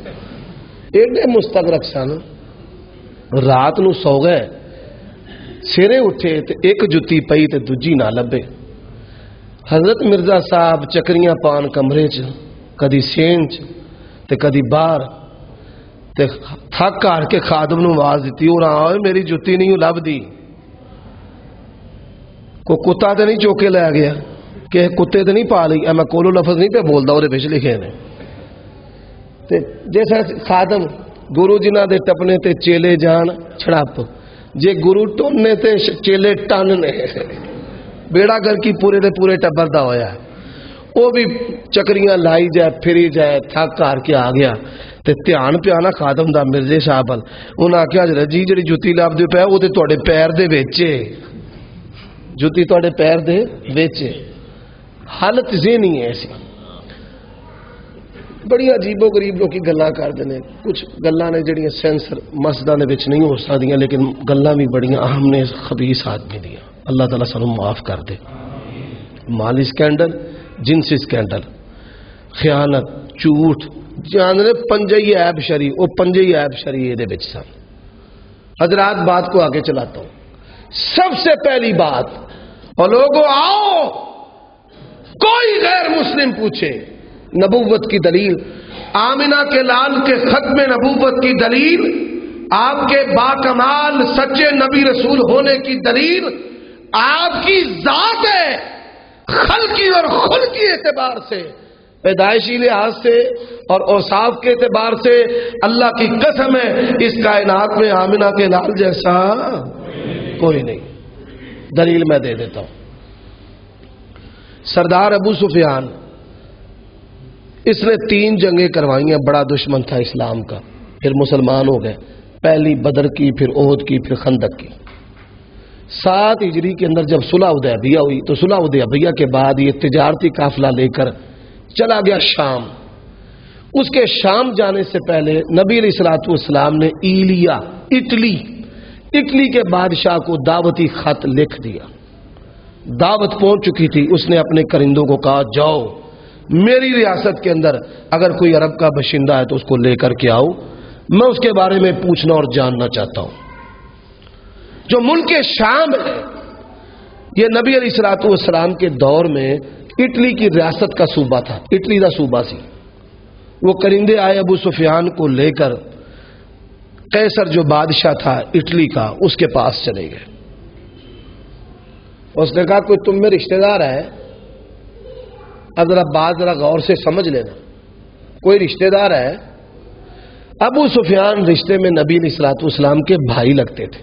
ایڈے مستغرق سن رات نو سو گئے سیرے اٹھے تے ایک جتی پئی تے دوجی نہ لبے حضرت مرزا صاحب چکریاں پان کمرے چ کدی سین چ تے کدی باہر تے تھک کر کے خادم نو آواز دیتی اور آئے میری جتی نہیں لب دی کوئی کتا تے نہیں چوکے لے گیا کہ کتے تے نہیں پا لی میں کولو لفظ نہیں پہ بولدا وہ پچ لکھے نے تے جیسا خادم گرو جنہ دے ٹپنے تے چیلے جان چھڑپ جے گرو ٹوننے تے چیلے ٹن نے بیڑا کر کی پورے دے پورے ٹبر دا ہویا وہ بھی چکریاں لائی جائے پھری جائے تھک کر کے آ گیا تے دھیان پیا نا خادم دا مرزے صاحب ال انہاں آخیا حضرت جی جڑی جُتی لبدے پے وہ تے تواڈے پیر دے وچ ہے جُتی تواڈے پیر دے وچ ہے حالت ذہنی ہے ایسی بڑی عجیب و غریب لوگ گلاں کردے نے کچھ گلاں نے جڑیاں سینسر مسجداں دے وچ نہیں ہو سکدیاں لیکن گلاں بھی بڑیاں اہم نے خبیث آدمی دیاں اللہ تعالیٰ سانوں معاف کر دے مالی سکینڈل جنسی سکینڈل خیانت جھوٹ جاننے پنجے ہی عیب شری وہ پنجے ہی عیب شری دے وچ سن حضرات بات کو آگے چلاتا ہوں سب سے پہلی بات اور لوگوں آؤ کوئی غیر مسلم پوچھے نبوت کی دلیل آمنہ کے لال کے ختم نبوت کی دلیل آپ کے باکمال سچے نبی رسول ہونے کی دلیل آپ کی ذات ہے خلقی اور خلقی اعتبار سے پیدائشی لحاظ سے اور اوصاف کے اعتبار سے اللہ کی قسم ہے اس کائنات میں آمنہ کے لال جیسا کوئی نہیں دلیل میں دے دیتا ہوں سردار ابو سفیان اس نے 3 جنگیں کروائی ہیں بڑا دشمن تھا اسلام کا پھر مسلمان ہو گئے پہلی بدر کی پھر احد کی پھر خندق کی 7 ہجری کے اندر جب صلح حدیبیہ ہوئی تو صلح حدیبیہ کے بعد یہ تجارتی قافلہ لے کر چلا گیا شام اس کے شام جانے سے پہلے نبی علیہ الصلوۃ والسلام نے ایلیا اٹلی کے بادشاہ کو دعوتی خط لکھ دیا دعوت پہنچ چکی تھی اس نے اپنے کرندوں کو کہا جاؤ میری ریاست کے اندر اگر کوئی عرب کا باشندہ ہے تو اس کو لے کر کے آؤ میں اس کے بارے میں پوچھنا اور جاننا چاہتا ہوں جو ملک شام ہے یہ نبی علیہ الصلوۃ والسلام کے دور میں اٹلی کی ریاست کا صوبہ تھا اٹلی کا صوبہ سی وہ کرندے آئے ابو سفیان کو لے کر قیصر جو بادشاہ تھا اٹلی کا اس کے پاس چلے گئے اس نے کہا کوئی تم میں رشتہ دار ہے ذرا بات ذرا غور سے سمجھ لینا کوئی رشتہ دار ہے ابو سفیان رشتے میں نبی علیہ الصلوۃ والسلام کے بھائی لگتے تھے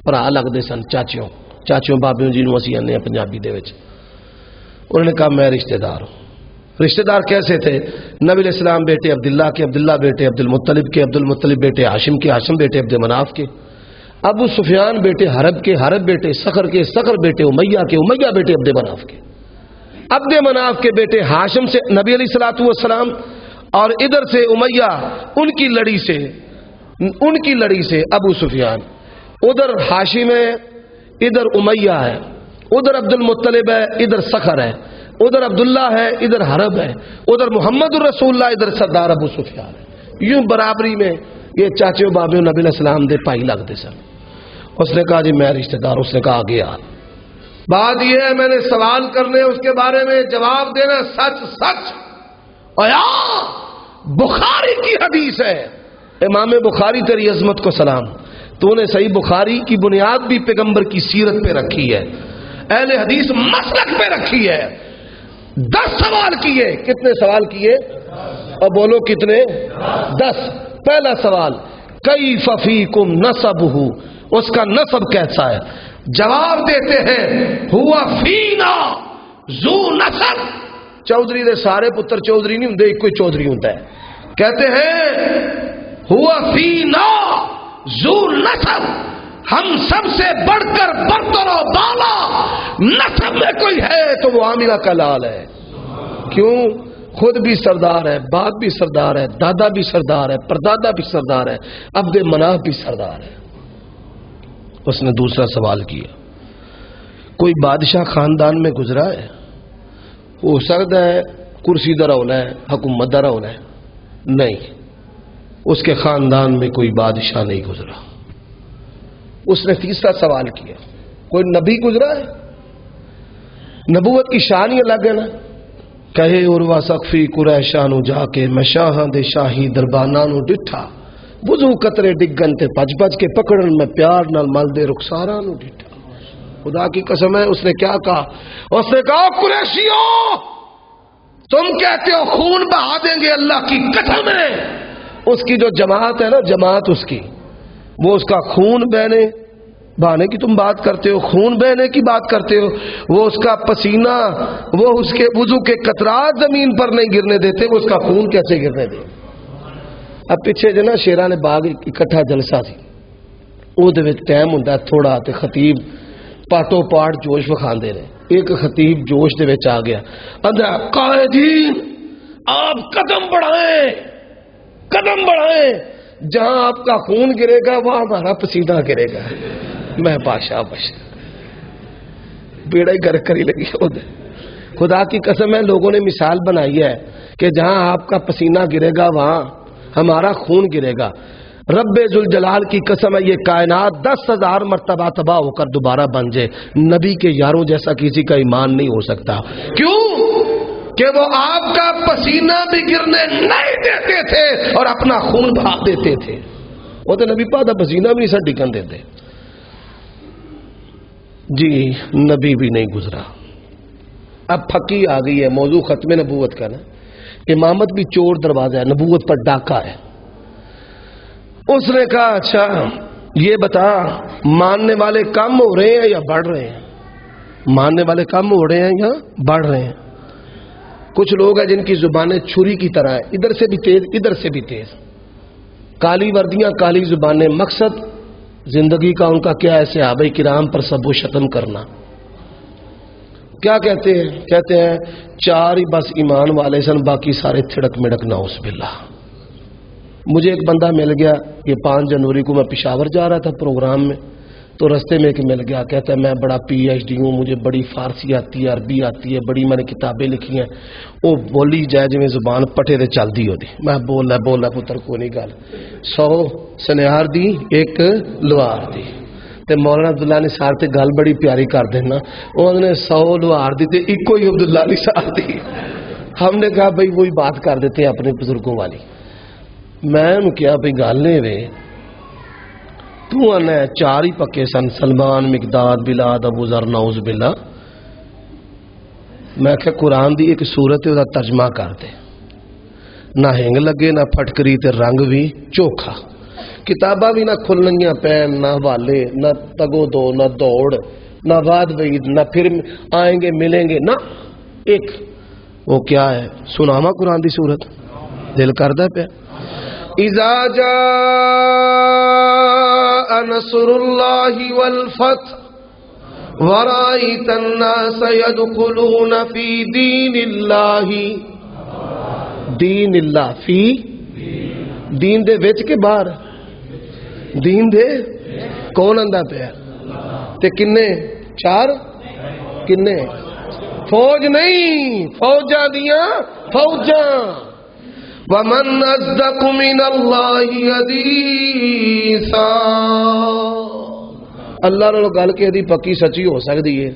بھرا لگتے سن چاچیوں بابیوں جنہوں اسی آنے پنجابی دے وچ انہوں نے کہا میں رشتہ دار ہوں رشتہ دار کیسے تھے نبی علیہ السلام بیٹے عبداللہ کے عبداللہ بیٹے عبد المطلب کے عبد المطلب بیٹے ہاشم کے ہاشم بیٹے عبد مناف کے ابو سفیان بیٹے حرب کے حرب بیٹے صخر کے صخر بیٹے امیہ کے امیہ بیٹے عبد مناف کے عبد مناف کے بیٹے ہاشم سے نبی علیہ الصلوۃ والسلام اور ادھر سے امیہ ان کی لڑی سے ابو سفیان ادھر ہاشم ہے ادھر امیہ ہے ادھر عبد المطلب ہے ادھر صخر ہے ادھر عبداللہ ہے ادھر حرب ہے ادھر محمد الرسول اللہ ادھر سردار ابو سفیان ہے یوں برابری میں یہ چاچے بابے نبی علیہ السلام دے پائی لگتے سن اس نے کہا جی میں رشتہ دار اس نے کہا آگے آ بات یہ ہے میں نے سوال کرنے اس کے بارے میں جواب دینا سچ سچ اور بخاری کی حدیث ہے امام بخاری تیری عظمت کو سلام تو نے صحیح بخاری کی بنیاد بھی پیغمبر کی سیرت پہ رکھی ہے اہل حدیث مسلک پہ رکھی ہے 10 سوال کیے کتنے سوال کیے اور بولو کتنے 10 پہلا سوال کیف فیکم نسبہ اس کا نسب کیسا ہے جواب دیتے ہیں ہوا فینا ذو نسب چودھری دے سارے پتر چودھری نہیں ہوندے کوئی چودھری ہوتا ہے کہتے ہیں ہوا فینا ذو نسب ہم سب سے بڑھ کر برتر و بالا نسب میں کوئی ہے تو وہ آمنہ کا لال ہے کیوں خود بھی سردار ہے باپ بھی سردار ہے دادا بھی سردار ہے پردادا بھی سردار ہے عبد مناف بھی سردار ہے اس نے دوسرا سوال کیا کوئی بادشاہ خاندان میں گزرا ہے ہو سکتا ہے کرسی دا رولا ہے حکومت دا رولا ہے نہیں اس کے خاندان میں کوئی بادشاہ نہیں گزرا اس نے تیسرا سوال کیا کوئی نبی گزرا ہے نبوت کی شان ہی الگ ہے نا کہے عروا سقفی قریشانو جا کے میں شاہاں دے شاہی دربانانو ڈٹھا وضو قطرے ڈگن تے پج پج کے پکڑن میں پیار نال مل دے رخسارانو ڈٹھا خدا کی قسم ہے اس نے کیا کہا اس نے کہا قریشیوں تم کہتے ہو خون بہا دیں گے اللہ کی قسم ہے اس کی جو جماعت ہے نا جماعت اس کی وہ اس کا خون بہنے بہانے کی تم بات کرتے ہو، خون بہنے کی بات کرتے ہو، وہ اس کا پسینہ، وہ اس کے وضو کے قطرات زمین پر نہیں گرنے دیتے، وہ اس کا خون کیسے گرنے دے؟ اب پیچھے جو نا شیران باغ اکٹھا جلسہ سی، وہ ٹائم ہوں تھوڑا تے خطیب پاٹو پاٹ جوش وکھاندے رہے. ایک خطیب جوش دے وچ آ گیا، آندا قائدین آپ قدم بڑھائیں، قدم بڑھائیں، جہاں آپ کا خون گرے گا وہاں ہمارا پسینہ گرے گا. میں بادشاہ بیڑا ہی گرک کری لگی. خدا کی قسم ہے، لوگوں نے مثال بنائی ہے کہ جہاں آپ کا پسینہ گرے گا وہاں ہمارا خون گرے گا. رب ذوالجلال کی قسم ہے، یہ کائنات 10,000 مرتبہ تباہ ہو کر دوبارہ بن جائے، نبی کے یاروں جیسا کسی کا ایمان نہیں ہو سکتا. کیوں کہ وہ آپ کا پسینہ بھی گرنے نہیں دیتے تھے اور اپنا خون بہا دیتے تھے. وہ تو نبی پاک دا پسینہ بھی نہیں سا ڈکن دیتے. جی نبی بھی نہیں گزرا. اب پھکی آ گئی ہے موضوع ختم نبوت کا نا. امامت بھی چور دروازہ ہے، نبوت پر ڈاکہ ہے. اس نے کہا اچھا یہ بتا، ماننے والے کم ہو رہے ہیں یا بڑھ رہے ہیں؟ ماننے والے کم ہو رہے ہیں یا بڑھ رہے ہیں؟ کچھ لوگ ہیں جن کی زبانیں چھری کی طرح ہیں، ادھر سے بھی تیز ادھر سے بھی تیز، کالی وردیاں کالی زبانیں. مقصد زندگی کا ان کا کیا ہے؟ صحابہ کرام پر سب و شتم کرنا. کیا کہتے ہیں؟ کہتے ہیں 4 ہی بس ایمان والے سن، باقی سارے تھڑک مڑک نعوذ باللہ. مجھے ایک بندہ مل گیا، یہ 5 جنوری کو میں پشاور جا رہا تھا پروگرام میں، تو رستے میں ایک مل گیا، کہتا ہے میں بڑا PhD ہوں، مجھے بڑی فارسی آتی ہے، عربی آتی ہے، بڑی میں نے کتابیں لکھی ہیں. وہ بولی جائے جی میں زبان پٹے دے چل دی ہوتی. میں بولا پتر کو نہیں گل 100 سنیار دی ایک لوہار دی. تے مولانا عبداللہ نثار تے گل بڑی پیاری کر دینا، انہوں نے 100 لوہار دی تے ایک ہی عبداللہ نثار دی. ہم نے کہا بھائی وہی بات کر دیتے ہیں اپنے بزرگوں والی. میں نے کیا بھائی گل نہیں وے، تو آنا 4 ہی پکے سن، سلمان، مقداد، بلاد، ابو ذر، نعوذ باللہ. میں کہ قرآن دی ایک سورت ہے وہ ترجمہ کر دے، نہ ہنگ لگے نہ پھٹکری تے رنگ بھی چوکھا، کتاباں بھی نہ کھلنیاں پین، نہ حوالے، نہ تگو دو، نہ دوڑ، نہ وعد وعید، نہ پھر آئیں گے ملیں گے، نہ ایک. وہ کیا ہے؟ سناما قرآن دی سورت، دل کردہ پہ. اذا جاء نصر اللہ والفتح ورأيت الناس يدخلون في دین اللہ. دین اللہ فی دین دے وچ کے باہر؟ دین دے کون آندا پیا؟ تے کنے؟ 4 کنے؟ فوج نہیں، فوجاں دیاں فوجاں. وَمَنْ أَصْدَقُ مِنَ اللَّهِ حَدِيثًا. اللہ نے گل کہ دی پکی سچی ہو سکتی ہے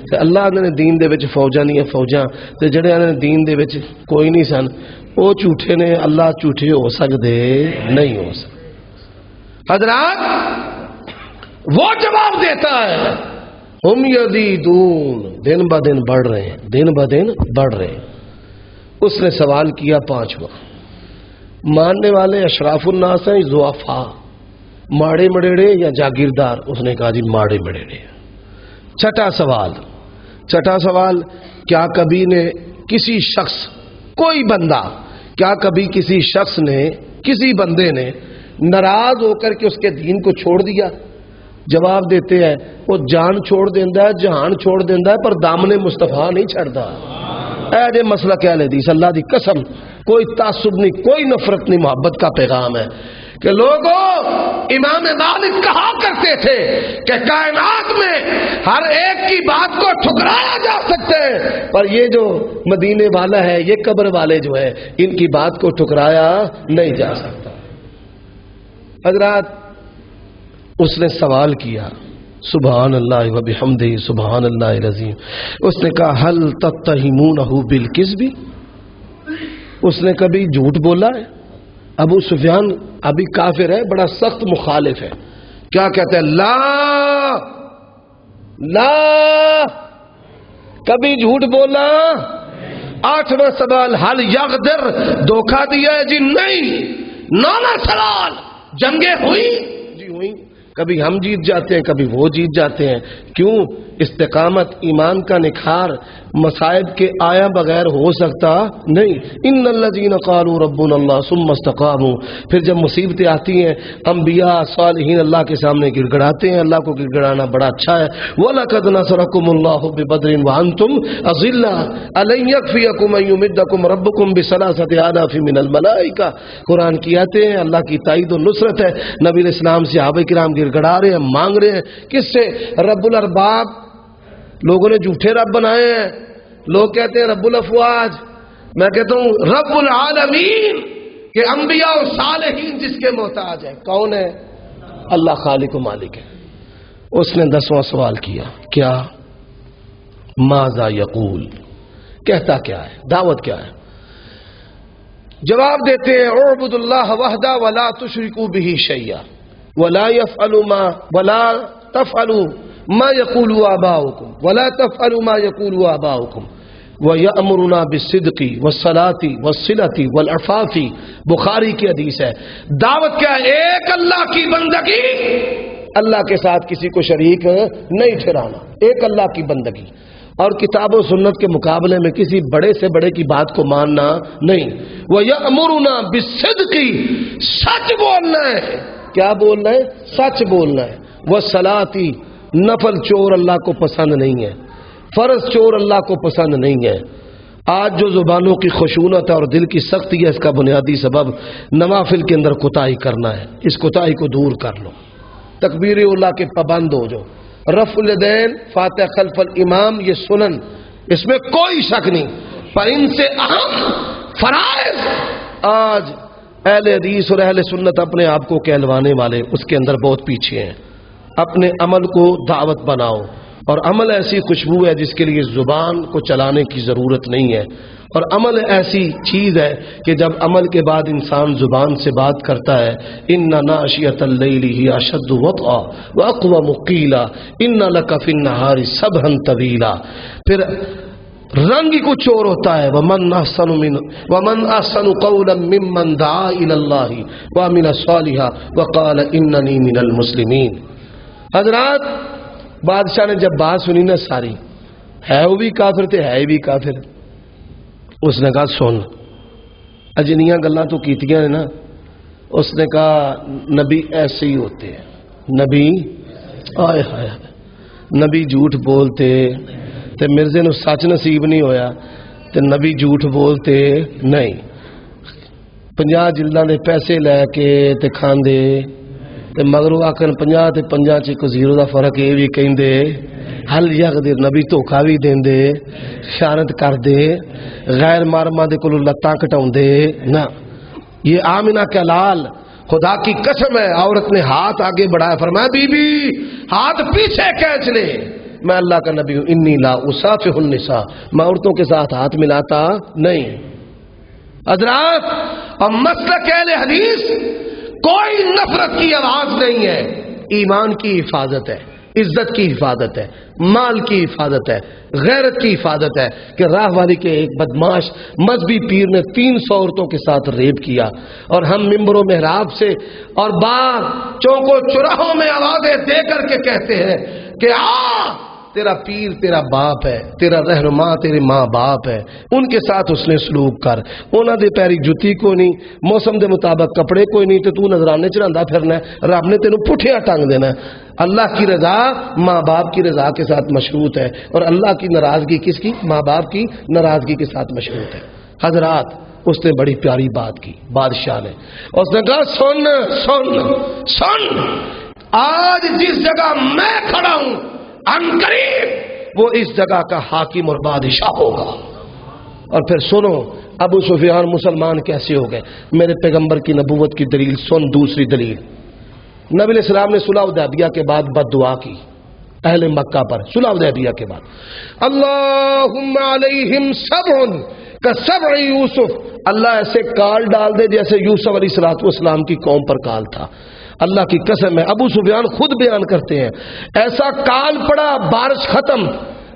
تے اللہ نے دین دے وچ فوجاں نہیں فوجاں، تے جڑے نے دین دے وچ کوئی نہیں سن وہ جھوٹے نے. اللہ جھوٹے ہو سکتے نہیں ہو سکتے. حضرات وہ جواب دیتا ہے ہم یزیدون، دن بہ دن بڑھ رہے ہیں، دن بہ دن بڑھ رہے ہیں. اس نے سوال کیا 5واں، ماننے والے اشراف الناس ہیں ضعفاء، ماڑے مڑیڑے یا جاگیردار؟ اس نے کہا جی ماڑے مڑیڑے. 6واں سوال، کیا کبھی نے کسی شخص، کوئی بندہ، کیا کبھی کسی شخص نے، کسی بندے نے ناراض ہو کر کے اس کے دین کو چھوڑ دیا؟ جواب دیتے ہیں وہ جان چھوڑ دیندہ ہے، جہان چھوڑ دیندہ ہے، پر دامن مصطفیٰ نہیں چھڑتا. اے جے مسئلہ کیا لے دیس، اللہ دی قسم کوئی تعصب نہیں، کوئی نفرت نہیں، محبت کا پیغام ہے کہ لوگوں، امام مالک کہا کرتے تھے کہ کائنات میں ہر ایک کی بات کو ٹھکرایا جا سکتا ہے، پر یہ جو مدینے والا ہے، یہ قبر والے جو ہے، ان کی بات کو ٹھکرایا نہیں جا سکتا. حضرات اس نے سوال کیا، سبحان اللہ و بحمدہ سبحان اللہ العظیم. اس نے کہا حل تتہمونہ بالکذب، اس نے کبھی جھوٹ بولا ہے؟ ابو سفیان ابھی کافر ہے، بڑا سخت مخالف ہے. کیا کہتے ہیں؟ لا لا، کبھی جھوٹ بولا؟ 8واں سوال، حل یغدر، دھوکہ دیا ہے؟ جی نہیں. 9واں سوال، جنگیں ہوئی؟ جی ہوئی. کبھی ہم جیت جاتے ہیں، کبھی وہ جیت جاتے ہیں. کیوں؟ استقامت، ایمان کا نکھار مصائب کے آیا بغیر ہو سکتا نہیں. ان الذین قالوا ربنا اللہ ثم استقاموا، پھر جب مصیبتیں آتی ہیں انبیاء صالحین اللہ کے سامنے گڑ گڑاتے ہیں. اللہ کو گڑ گڑانا بڑا اچھا ہے. وَلَقَدْ نَصَرَكُمُ اللَّهُ بِبَدْرٍ وَأَنْتُمْ أَذِلَّةٌ أَلَنْ يَكْفِيَكُمْ أَن يُمِدَّكُمْ رَبُّكُمْ بِثَلَاثَةِ آلَافٍ مِنَ الْمَلَائِكَةِ. قرآن کی آیتیں ہیں، اللہ کی تائید و نصرت ہے. نبی علیہ السلام صحابہ کرام گڑ گڑا رہے ہیں، مانگ رہے ہیں. کس سے؟ رب الارباب. لوگوں نے جھوٹے رب بنائے ہیں. لوگ کہتے ہیں رب الافواج، میں کہتا ہوں رب العالمین، کہ انبیاء و صالحین جس کے محتاج ہے. کون ہے؟ اللہ خالق و مالک ہے. اس نے 10واں سوال کیا، کیا؟ ماذا یقول، کہتا کیا ہے، دعوت کیا ہے؟ جواب دیتے ہیں اعبد اللہ وحدہ ولا تشرکوا بہ شیئا ولا تفعلوا ما يقول آباؤكم ولا تفعلوا ما يقول آباؤكم وَيَأْمُرُنَا بِالصِّدْقِ وَالصَّلَاةِ وَالصِّلَةِ وَالْعَفَافِ. بخاری کی حدیث ہے. دعوت کیا ہے؟ ایک اللہ کی بندگی، اللہ کے ساتھ کسی کو شریک نہیں ٹھہرانا، ایک اللہ کی بندگی. اور کتاب و سنت کے مقابلے میں کسی بڑے سے بڑے کی بات کو ماننا نہیں. وَيَأْمُرُنَا بِالصِّدْقِ، سچ بولنا ہے. کیا بولنا ہے؟ سچ بولنا ہے. وَالصَّلَاةِ، نفل چور اللہ کو پسند نہیں ہے، فرض چور اللہ کو پسند نہیں ہے. آج جو زبانوں کی خشونت ہے اور دل کی سختی ہے، اس کا بنیادی سبب نوافل کے اندر کوتاہی کرنا ہے. اس کوتاہی کو دور کر لو. تکبیر اللہ کے پابند ہو جاؤ. رفع الیدین، فاتح خلف الامام، یہ سنن، اس میں کوئی شک نہیں. پر ان سے اہم فرائض آج اہل حدیث اور اہل سنت اپنے آپ کو کہلوانے والے اس کے اندر بہت پیچھے ہیں. اپنے عمل کو دعوت بناؤ، اور عمل ایسی خوشبو ہے جس کے لیے زبان کو چلانے کی ضرورت نہیں ہے. اور عمل ایسی چیز ہے کہ جب عمل کے بعد انسان زبان سے بات کرتا ہے، ان ناشئۃ اللیل ہی اشد وطئا واقوم قیلا ان لک فی النہار سبحا طویلا. پھر رنگ ہی کچھ اور ہوتا ہے. ومن احسن قولا ممن دعا الی اللہ وعمل صالحا وقال اننی من المسلمین. حضرات، بادشاہ نے جب بات سنی نا ساری، ہے وہ بھی کافر تھے، ہے بھی کافر. اس نے کہا سن، اجنیاں گلاں تو کیتیاں نے نا. اس نے کہا نبی ایسے ہی ہوتے ہیں. نبی آئے ہائے، نبی جھوٹ بولتے تے مرزے نو سچ نصیب نہیں ہویا تے نبی جھوٹ بولتے نہیں. 50 جلداں دے پیسے لے کے تے کھاندے تے مگروں آکھن 50 تے 50 چ کو زیرو دا فرق. یہ بھی کہندے حل یغدر، نبی دھوکا بھی دیندے، خیانت کردے، غیر محرماں دے کولوں لتاں کٹاوندے نا. یہ آمنہ کا لال، خدا کی قسم ہے، عورت نے ہاتھ آگے بڑھایا، فرمایا بی بی ہاتھ پیچھے کھینچ لے، میں اللہ کا نبی ہوں. انی لا اصافح النساء، میں عورتوں کے ساتھ ہاتھ ملاتا نہیں. حضرات، اور مسلک اہل حدیث کوئی نفرت کی آواز نہیں ہے. ایمان کی حفاظت ہے، عزت کی حفاظت ہے، مال کی حفاظت ہے، غیرت کی حفاظت ہے. کہ راہ والی کے ایک بدماش مذہبی پیر نے 300 عورتوں کے ساتھ ریپ کیا، اور ہم ممبر و محراب سے اور بار چوکوں چوراہوں میں آوازیں دے کر کے کہتے ہیں کہ تیرا پیر تیرا باپ ہے، تیرا رہنما تیرے ماں باپ ہے، ان کے ساتھ اس نے سلوک کر. انہاں دے پیری جُتی کو نہیں، موسم دے مطابق کپڑے کوئی نہیں، تو نظرانے چڑھاندا پھرنا ہے. رب نے تینوں پٹھیا ٹنگ دینا ہے. اللہ کی رضا ماں باپ کی رضا کے ساتھ مشروط ہے، اور اللہ کی ناراضگی کس کی؟ ماں باپ کی ناراضگی کے ساتھ مشروط ہے. حضرات، اس نے بڑی پیاری بات کی بادشاہ نے. اس نے کہا سن سن سن، آج جس جگہ میں کھڑا ہوں ان قریب وہ اس جگہ کا حاکم اور بادشاہ ہوگا. اور پھر سنو ابو سفیان مسلمان کیسے ہو گئے. میرے پیغمبر کی نبوت کی دلیل سن. دوسری دلیل، نبی علیہ السلام نے صلح حدیبیہ کے بعد بد دعا کی اہل مکہ پر. صلح حدیبیہ کے بعد اللہم علیہم سبع کسبع یوسف، اللہ ایسے کال ڈال دے جیسے یوسف علیہ السلام کی قوم پر کال تھا. اللہ کی قسم ہے، ابو سفیان خود بیان کرتے ہیں، ایسا کال پڑا، بارش ختم،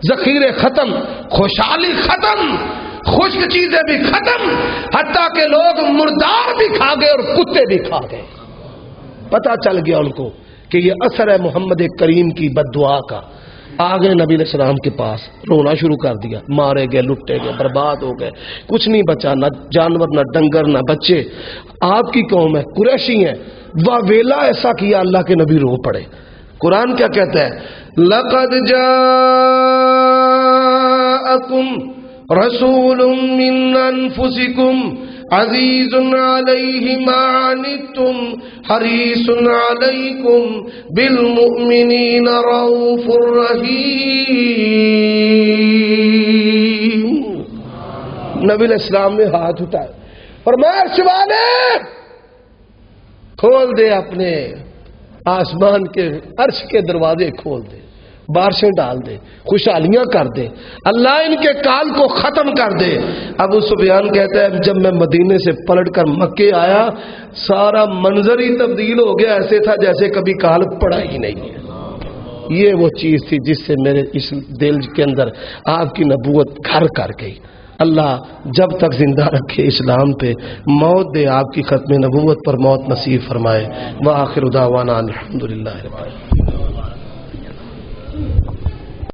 ذخیرے ختم، خوشحالی ختم، خشک چیزیں بھی ختم، حتیٰ کہ لوگ مردار بھی کھا گئے اور کتے بھی کھا گئے. پتہ چل گیا ان کو کہ یہ اثر ہے محمد کریم کی بد دعا کا۔ آ گئے نبی علیہ السلام کے پاس، رونا شروع کر دیا، مارے گئے، لٹے گئے، برباد ہو گئے، کچھ نہیں بچا، نہ جانور، نہ ڈنگر، نہ بچے۔ آپ کی قوم ہے، قریشی ہیں، واویلا ایسا کیا اللہ کے نبی رو پڑے۔ قرآن کیا کہتا ہے؟ لَقَدْ جَاءَكُمْ رَسُولٌ مِّنْ أَنفُسِكُمْ عزیز علیہ ما عنتم حریص علیکم بالمؤمنین رؤوف رحیم۔ نبی علیہ السلام نے ہاتھ اٹھائے، فرمایا عرش والے کھول دے، اپنے آسمان کے عرش کے دروازے کھول دے، بارشیں ڈال دے، خوشحالیاں کر دے، اللہ ان کے کال کو ختم کر دے۔ ابو سفیان کہتا ہے جب میں مدینے سے پلٹ کر مکے آیا سارا منظر ہی تبدیل ہو گیا، ایسے تھا جیسے کبھی کال پڑا ہی نہیں ہے۔ یہ وہ چیز تھی جس سے میرے اس دل کے اندر آپ کی نبوت گھر کر گئی۔ اللہ جب تک زندہ رکھے اسلام پہ، موت دے آپ کی ختم نبوت پر موت نصیب فرمائے۔ وآخر دعوانا الحمدللہ رب العالمین۔